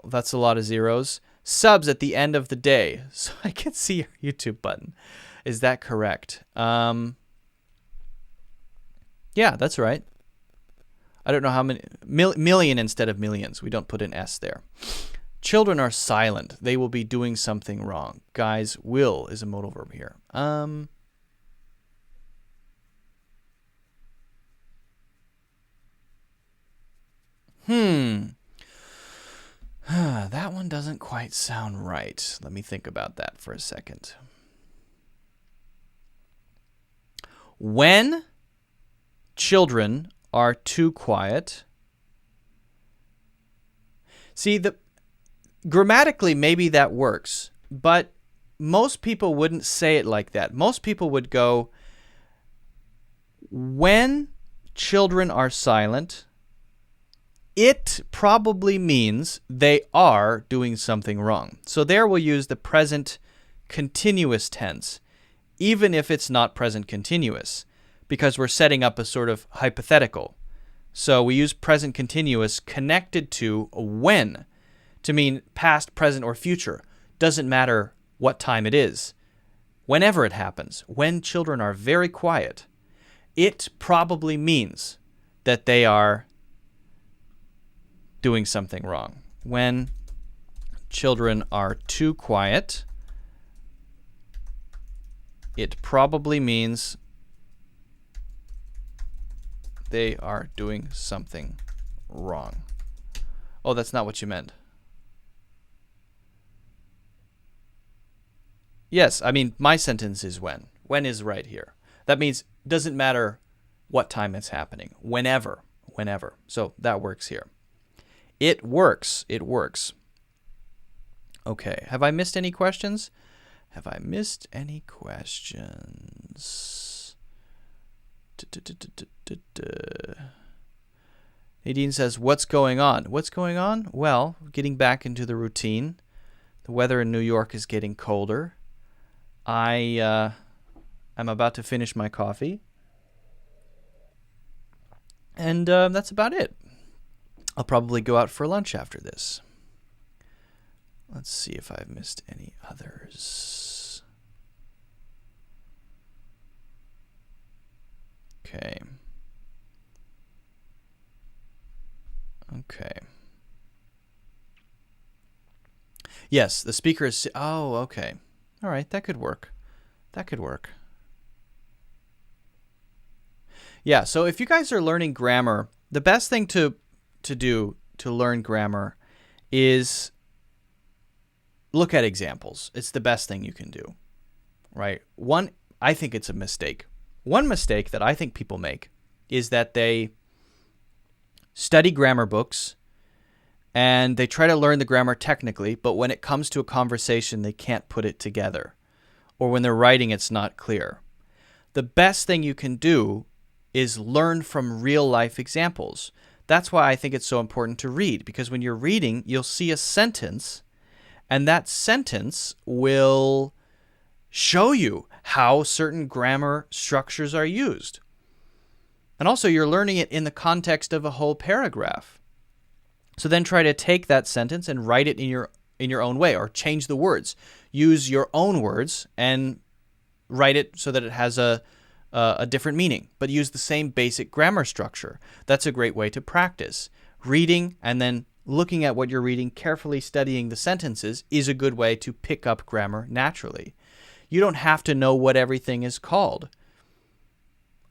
that's a lot of zeros, subs at the end of the day. So I can see your YouTube button. Is that correct? Yeah, that's right. I don't know how many, million instead of millions. We don't put an S there. Children are silent. They will be doing something wrong. Guys, will is a modal verb here. That one doesn't quite sound right. Let me think about that for a second. When children are too quiet. See, grammatically, maybe that works, but most people wouldn't say it like that. Most people would go, when children are silent, it probably means they are doing something wrong. So there we'll use the present continuous tense, even if it's not present continuous, because we're setting up a sort of hypothetical. So we use present continuous connected to when to mean past, present, or future. Doesn't matter what time it is. Whenever it happens, when children are very quiet, it probably means that they are doing something wrong. When children are too quiet, it probably means they are doing something wrong. Oh, that's not what you meant. Yes, I mean, my sentence is when. When is right here. That means doesn't matter what time it's happening. Whenever. So that works here. It works. Okay, have I missed any questions? Nadine says, what's going on? Well, getting back into the routine. The weather in New York is getting colder. I'm about to finish my coffee. And that's about it. I'll probably go out for lunch after this. Let's see if I've missed any others. Okay. Yes, the speaker is... Oh, okay. All right, that could work. Yeah, so if you guys are learning grammar, the best thing to do to learn grammar is look at examples. It's the best thing you can do, right? I think it's a mistake. One mistake that I think people make is that they study grammar books and they try to learn the grammar technically, but when it comes to a conversation, they can't put it together. Or when they're writing, it's not clear. The best thing you can do is learn from real life examples. That's why I think it's so important to read, because when you're reading, you'll see a sentence, and that sentence will show you how certain grammar structures are used. And also, you're learning it in the context of a whole paragraph. So then try to take that sentence and write it in your own way, or change the words. Use your own words and write it so that it has a different meaning, but use the same basic grammar structure. That's a great way to practice. Reading and then looking at what you're reading, carefully studying the sentences is a good way to pick up grammar naturally. You don't have to know what everything is called.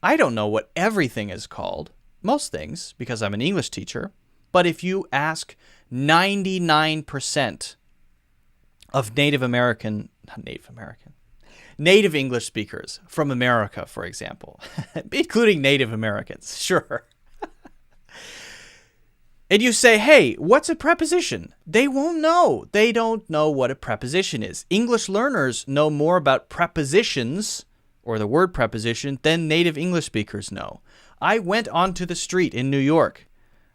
I don't know what everything is called, most things, because I'm an English teacher. But if you ask 99% of Native English speakers from America, for example, including Native Americans, sure. And you say, hey, what's a preposition? They won't know. They don't know what a preposition is. English learners know more about prepositions, or the word preposition, than native English speakers know. I went onto the street in New York.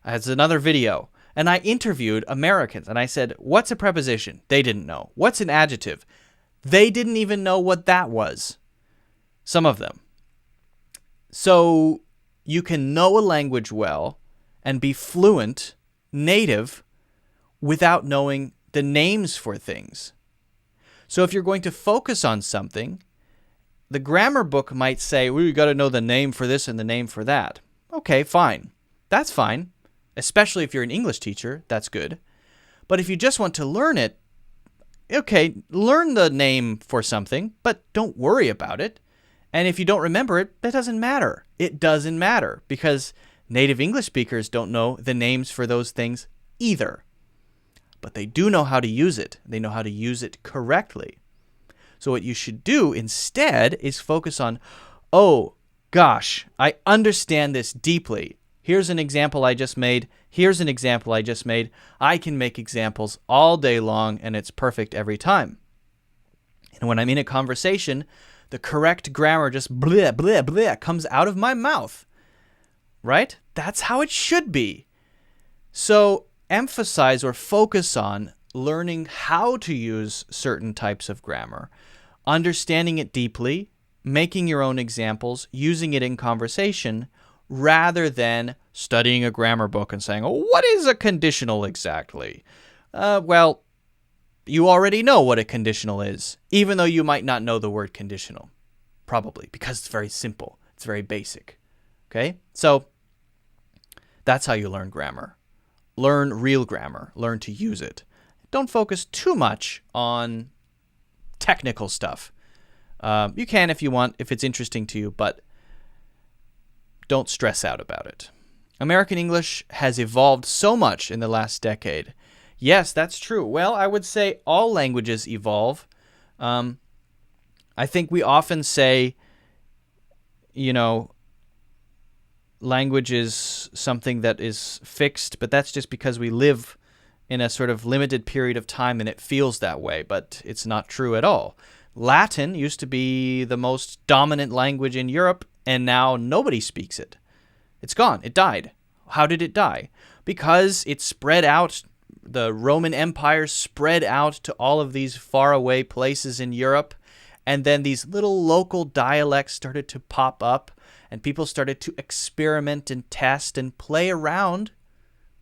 That's another video. And I interviewed Americans and I said, what's a preposition? They didn't know. What's an adjective? They didn't even know what that was. Some of them. So you can know a language well and be fluent, native, without knowing the names for things. So if you're going to focus on something, the grammar book might say, well, you got to know the name for this and the name for that. Okay, fine. That's fine. Especially if you're an English teacher, that's good. But if you just want to learn it, okay, learn the name for something, but don't worry about it. And if you don't remember it, that doesn't matter. It doesn't matter because native English speakers don't know the names for those things either. But they do know how to use it. They know how to use it correctly. So what you should do instead is focus on, oh, gosh, I understand this deeply. Here's an example I just made. Here's an example I just made. I can make examples all day long, and it's perfect every time. And when I'm in a conversation, the correct grammar just bleh, bleh, bleh comes out of my mouth. Right? That's how it should be. So emphasize or focus on learning how to use certain types of grammar, understanding it deeply, making your own examples, using it in conversation, rather than studying a grammar book and saying, oh, what is a conditional exactly? Well, you already know what a conditional is, even though you might not know the word conditional, probably, because it's very simple. It's very basic. Okay? So that's how you learn grammar. Learn real grammar. Learn to use it. Don't focus too much on technical stuff. You can if you want, if it's interesting to you, but don't stress out about it. American English has evolved so much in the last decade. Yes, that's true. Well, I would say all languages evolve. I think we often say, language is something that is fixed, but that's just because we live in a sort of limited period of time and it feels that way, but it's not true at all. Latin used to be the most dominant language in Europe, and now nobody speaks it. It's gone. It died. How did it die? Because it spread out. The Roman Empire spread out to all of these faraway places in Europe, and then these little local dialects started to pop up, and people started to experiment and test and play around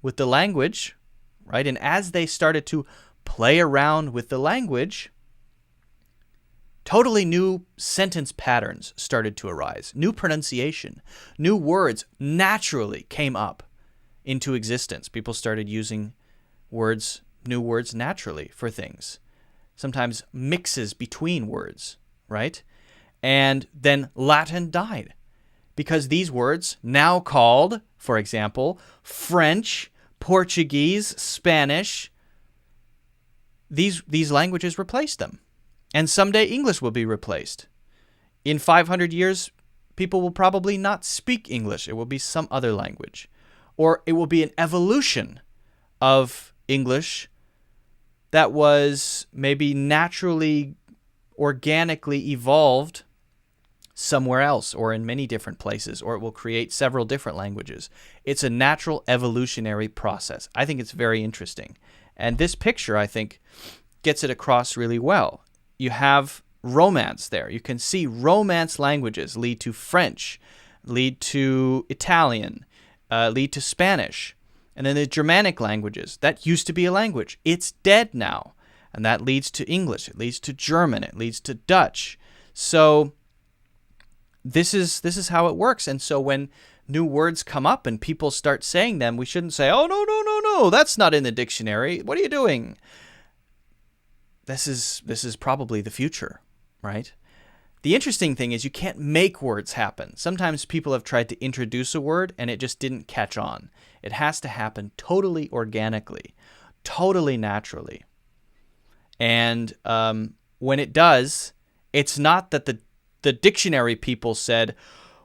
with the language, right? And as they started to play around with the language, totally new sentence patterns started to arise. New pronunciation, new words naturally came up into existence. People started using new words naturally for things. Sometimes mixes between words, right? And then Latin died because these words, now called, for example, French, Portuguese, Spanish, these languages replaced them. And someday English will be replaced. In 500 years, people will probably not speak English. It will be some other language. Or it will be an evolution of English that was maybe naturally, organically evolved somewhere else or in many different places, or it will create several different languages. It's a natural evolutionary process. I think it's very interesting. And this picture, I think, gets it across really well. You have Romance there. You can see Romance languages lead to French, lead to Italian, lead to Spanish. And then the Germanic languages, that used to be a language. It's dead now. And that leads to English. It leads to German. It leads to Dutch. So this is how it works. And so when new words come up and people start saying them, we shouldn't say, oh, no, that's not in the dictionary. What are you doing? This is probably the future, right? The interesting thing is you can't make words happen. Sometimes people have tried to introduce a word and it just didn't catch on. It has to happen totally organically, totally naturally. And when it does, it's not that the dictionary people said,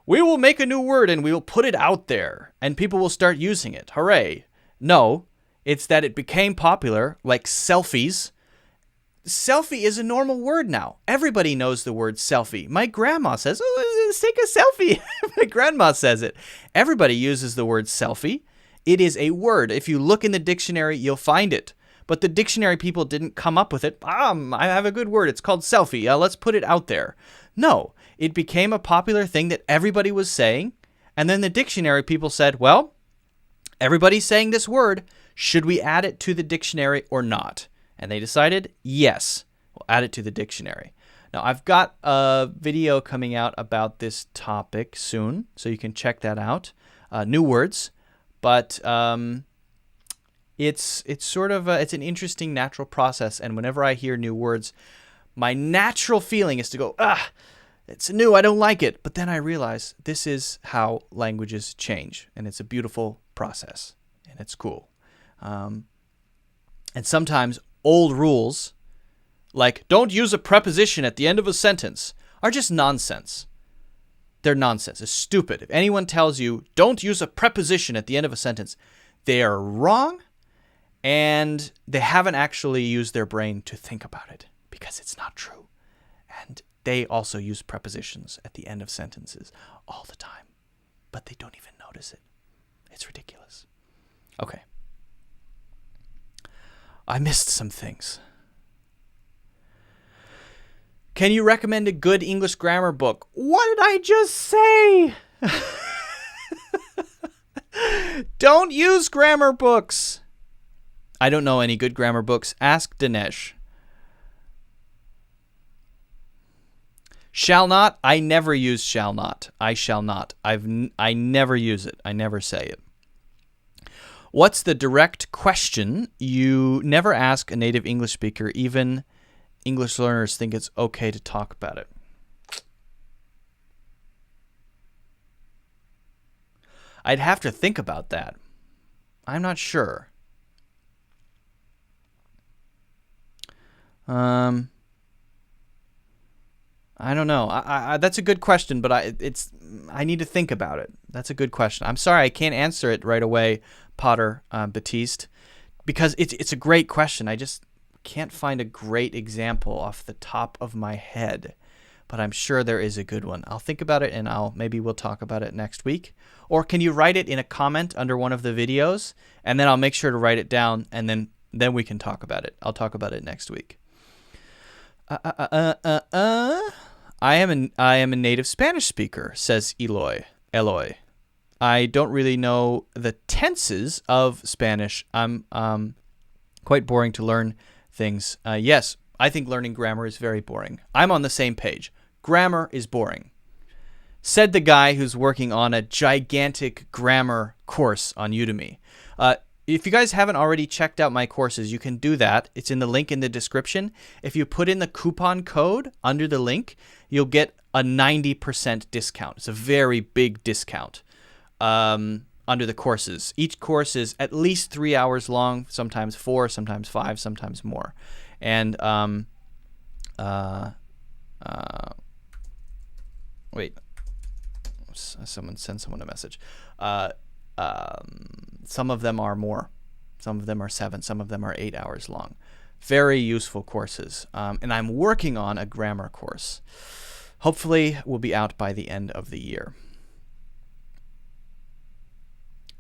we will make a new word and we will put it out there and people will start using it. Hooray. No, it's that it became popular, like selfies. Selfie is a normal word now. Everybody knows the word selfie. My grandma says, oh, let's take a selfie. My grandma says it. Everybody uses the word selfie. It is a word. If you look in the dictionary, you'll find it. But the dictionary people didn't come up with it. I have a good word. It's called selfie. Let's put it out there. No, it became a popular thing that everybody was saying. And then the dictionary people said, well, everybody's saying this word. Should we add it to the dictionary or not? And they decided, yes, we'll add it to the dictionary. Now, I've got a video coming out about this topic soon, so you can check that out. New words, but it's sort of it's an interesting natural process. And whenever I hear new words, my natural feeling is to go, it's new, I don't like it. But then I realize this is how languages change, and it's a beautiful process, and it's cool. And sometimes old rules, like don't use a preposition at the end of a sentence, are just nonsense. They're nonsense. It's stupid. If anyone tells you don't use a preposition at the end of a sentence, they are wrong, and they haven't actually used their brain to think about it, because it's not true. And they also use prepositions at the end of sentences all the time, but they don't even notice it. It's ridiculous. Okay. I missed some things. Can you recommend a good English grammar book? What did I just say? Don't use grammar books. I don't know any good grammar books. Ask Dinesh. Shall not. I never use shall not. I shall not. I never use it. I never say it. What's the direct question you never ask a native English speaker, even English learners think it's okay to talk about it? I'd have to think about that. I'm not sure. I don't know. That's a good question, but I need to think about it. That's a good question. I'm sorry I can't answer it right away, Potter Batiste, because it's a great question. I just can't find a great example off the top of my head, but I'm sure there is a good one. I'll think about it, and maybe we'll talk about it next week. Or can you write it in a comment under one of the videos, and then I'll make sure to write it down, and then we can talk about it. I'll talk about it next week. I am a native Spanish speaker, says Eloy. I don't really know the tenses of Spanish. I'm quite boring to learn things. Yes, I think learning grammar is very boring. I'm on the same page. Grammar is boring. Said the guy who's working on a gigantic grammar course on Udemy. If you guys haven't already checked out my courses, you can do that. It's in the link in the description. If you put in the coupon code under the link, you'll get a 90% discount. It's a very big discount under the courses. Each course is at least 3 hours long, sometimes 4, sometimes 5, sometimes more. And wait, someone send someone a message. Some of them are more. Some of them are 7. Some of them are 8 hours long. Very useful courses. And I'm working on a grammar course. Hopefully, we'll be out by the end of the year.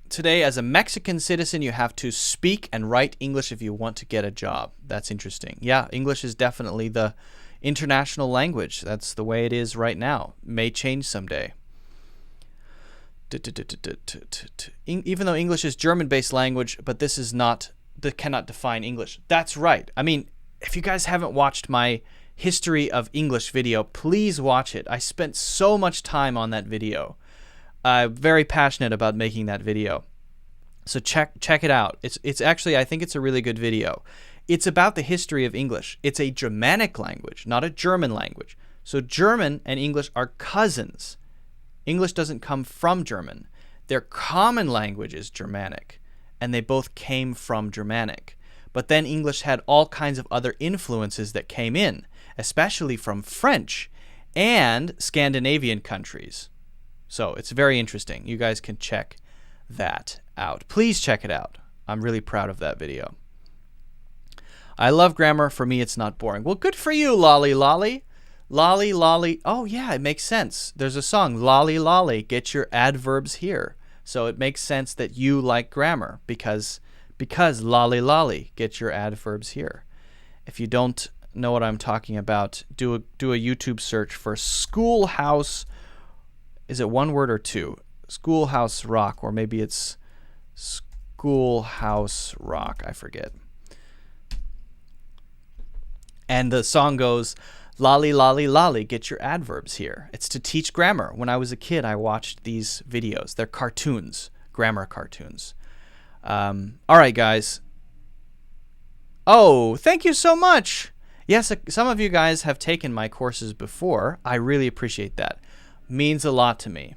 Today, as a Mexican citizen, you have to speak and write English if you want to get a job. That's interesting. Yeah, English is definitely the international language. That's the way it is right now. May change someday. Even though English is German-based language, but this is not, that cannot define English. That's right. I mean, if you guys haven't watched my history of English video, please watch it. I spent so much time on that video. Very passionate about making that video. So check it out. It's actually, I think it's a really good video. It's about the history of English. It's a Germanic language, not a German language. So German and English are cousins. English doesn't come from German. Their common language is Germanic, and they both came from Germanic. But then English had all kinds of other influences that came in, especially from French and Scandinavian countries. So it's very interesting. You guys can check that out. Please check it out. I'm really proud of that video. I love grammar. For me, it's not boring. Well, good for you, Lolly Lolly. Lolly. Oh, yeah, it makes sense. There's a song, Lolly Lolly, get your adverbs here. So it makes sense that you like grammar because lolly lolly, get your adverbs here. If you don't know what I'm talking about, do a YouTube search for schoolhouse. Is it one word or two? Schoolhouse Rock, or maybe it's Schoolhouse Rock. I forget. And the song goes, lolly, lolly, lolly, get your adverbs here. It's to teach grammar. When I was a kid, I watched these videos. They're cartoons, grammar cartoons. All right, guys. Oh, thank you so much. Yes, some of you guys have taken my courses before. I really appreciate that. Means a lot to me.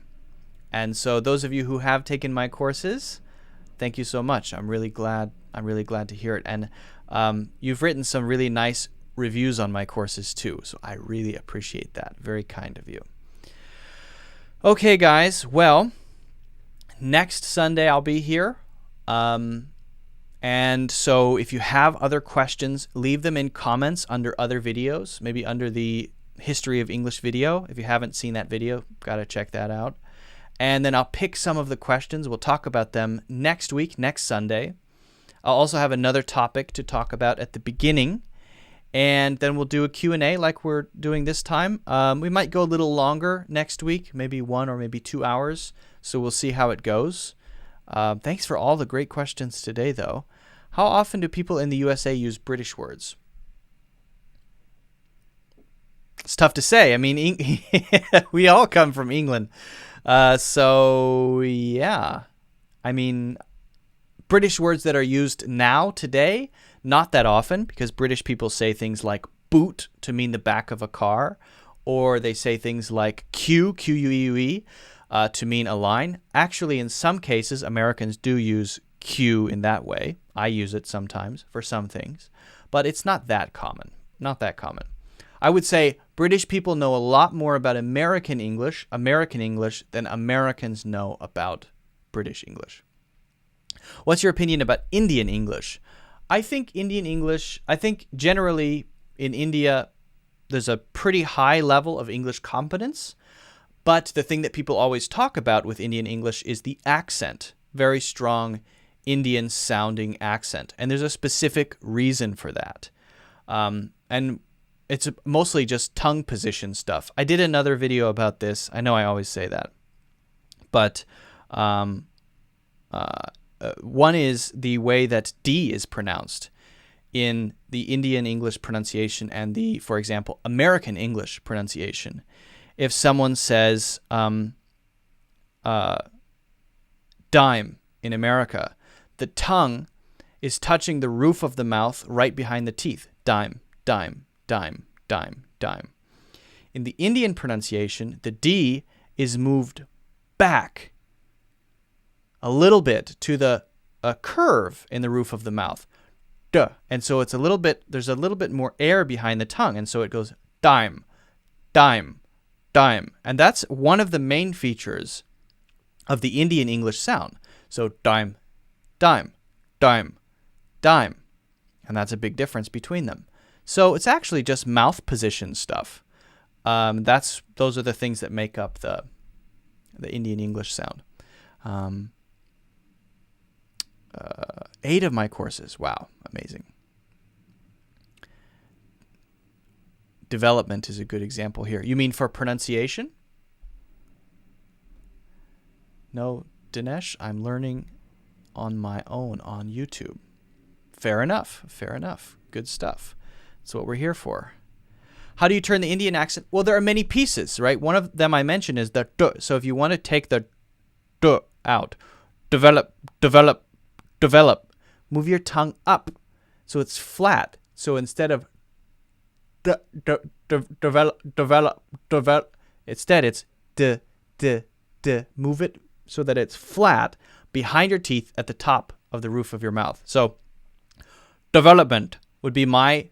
And so those of you who have taken my courses, thank you so much. I'm really glad to hear it. And you've written some really nice reviews on my courses too. So I really appreciate that. Very kind of you. Okay, guys. Well, next Sunday I'll be here. And so if you have other questions, leave them in comments under other videos, maybe under the History of English video. If you haven't seen that video, got to check that out. And then I'll pick some of the questions. We'll talk about them next week, next Sunday. I'll also have another topic to talk about at the beginning. And then we'll do a Q&A like we're doing this time. We might go a little longer next week, maybe 1 or maybe 2 hours. So we'll see how it goes. Thanks for all the great questions today, though. How often do people in the USA use British words? It's tough to say. I mean, we all come from England. So, yeah. I mean, British words that are used now, today, not that often, because British people say things like boot to mean the back of a car, or they say things like queue, Q-U-E-U-E, to mean a line. Actually, in some cases, Americans do use queue in that way. I use it sometimes for some things, but it's not that common. Not that common. I would say British people know a lot more about American English than Americans know about British English. What's your opinion about Indian English? I think generally in India, there's a pretty high level of English competence, but the thing that people always talk about with Indian English is the accent, very strong Indian sounding accent. And there's a specific reason for that. And it's mostly just tongue position stuff. I did another video about this. I know I always say that. But one is the way that D is pronounced in the Indian English pronunciation and the, for example, American English pronunciation. If someone says dime in America, the tongue is touching the roof of the mouth right behind the teeth. Dime, dime, dime, dime, dime. In the Indian pronunciation, the D is moved back a little bit to a curve in the roof of the mouth. Duh. And so there's a little bit more air behind the tongue, and so it goes dime, dime, dime. And that's one of the main features of the Indian English sound. So dime, dime, dime, dime. And that's a big difference between them. So it's actually just mouth position stuff. Those are the things that make up the Indian English sound. 8 of my courses. Wow, amazing. Development is a good example here. You mean for pronunciation? No, Dinesh, I'm learning on my own on YouTube. Fair enough. Fair enough. Good stuff. That's what we're here for. How do you turn the Indian accent? Well, there are many pieces, right? One of them I mentioned is the d. So if you want to take the d out, develop, develop, develop, move your tongue up so it's flat. So instead of develop, instead it's d. Move it so that it's flat behind your teeth at the top of the roof of your mouth. So development would be my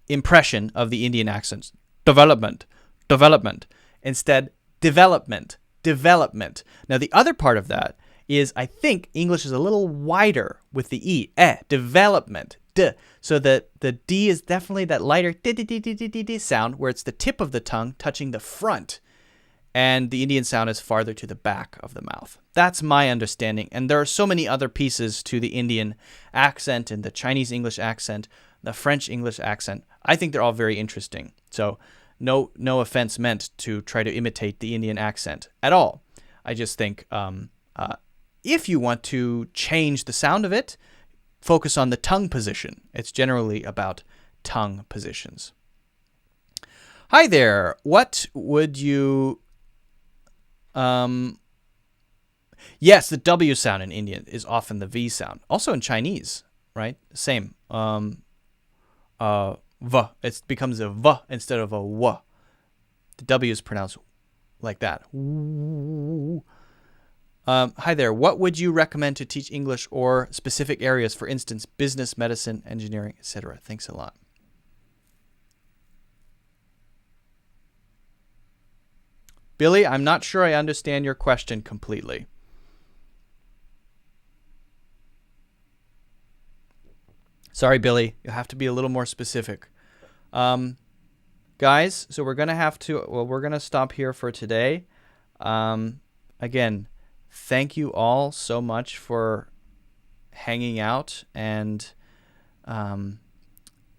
impression of the Indian accents. Development, development. Instead, development, development. Now, the other part of that is I think English is a little wider with the E. Development. So that the D is definitely that lighter sound where it's the tip of the tongue touching the front. and the Indian sound is farther to the back of the mouth. That's my understanding. And there are so many other pieces to the Indian accent and the Chinese English accent, the French English accent. I think they're all very interesting. So no offense meant to try to imitate the Indian accent at all. I just think if you want to change the sound of it, focus on the tongue position. It's generally about tongue positions. Hi there. What would you... yes, the W sound in Indian is often the V sound. Also in Chinese, right? Same. V. It becomes a V instead of a W. The W is pronounced like that. Hi there. What would you recommend to teach English or specific areas, for instance, business, medicine, engineering, etc.? Thanks a lot. Billy, I'm not sure I understand your question completely. Sorry, Billy. You'll have to be a little more specific. Guys, so we're going to stop here for today. Again, thank you all so much for hanging out and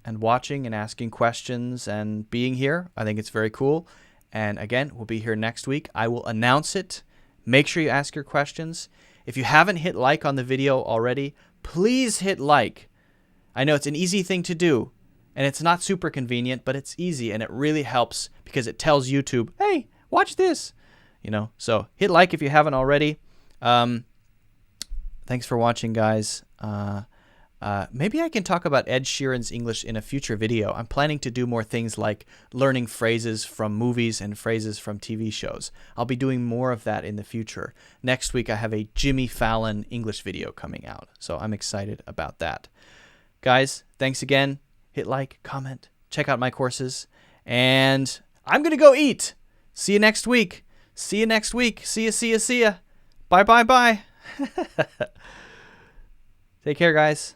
watching and asking questions and being here. I think it's very cool. And again, we'll be here next week. I will announce it. Make sure you ask your questions. If you haven't hit like on the video already, please hit like. I know it's an easy thing to do, and it's not super convenient, but it's easy, and it really helps because it tells YouTube, hey, watch this. So hit like if you haven't already. Thanks for watching, guys. Maybe I can talk about Ed Sheeran's English in a future video. I'm planning to do more things like learning phrases from movies and phrases from TV shows. I'll be doing more of that in the future. Next week, I have a Jimmy Fallon English video coming out, so I'm excited about that. Guys, thanks again. Hit like, comment, check out my courses, and I'm going to go eat. See you next week. See you next week. See ya. Bye. Take care, guys.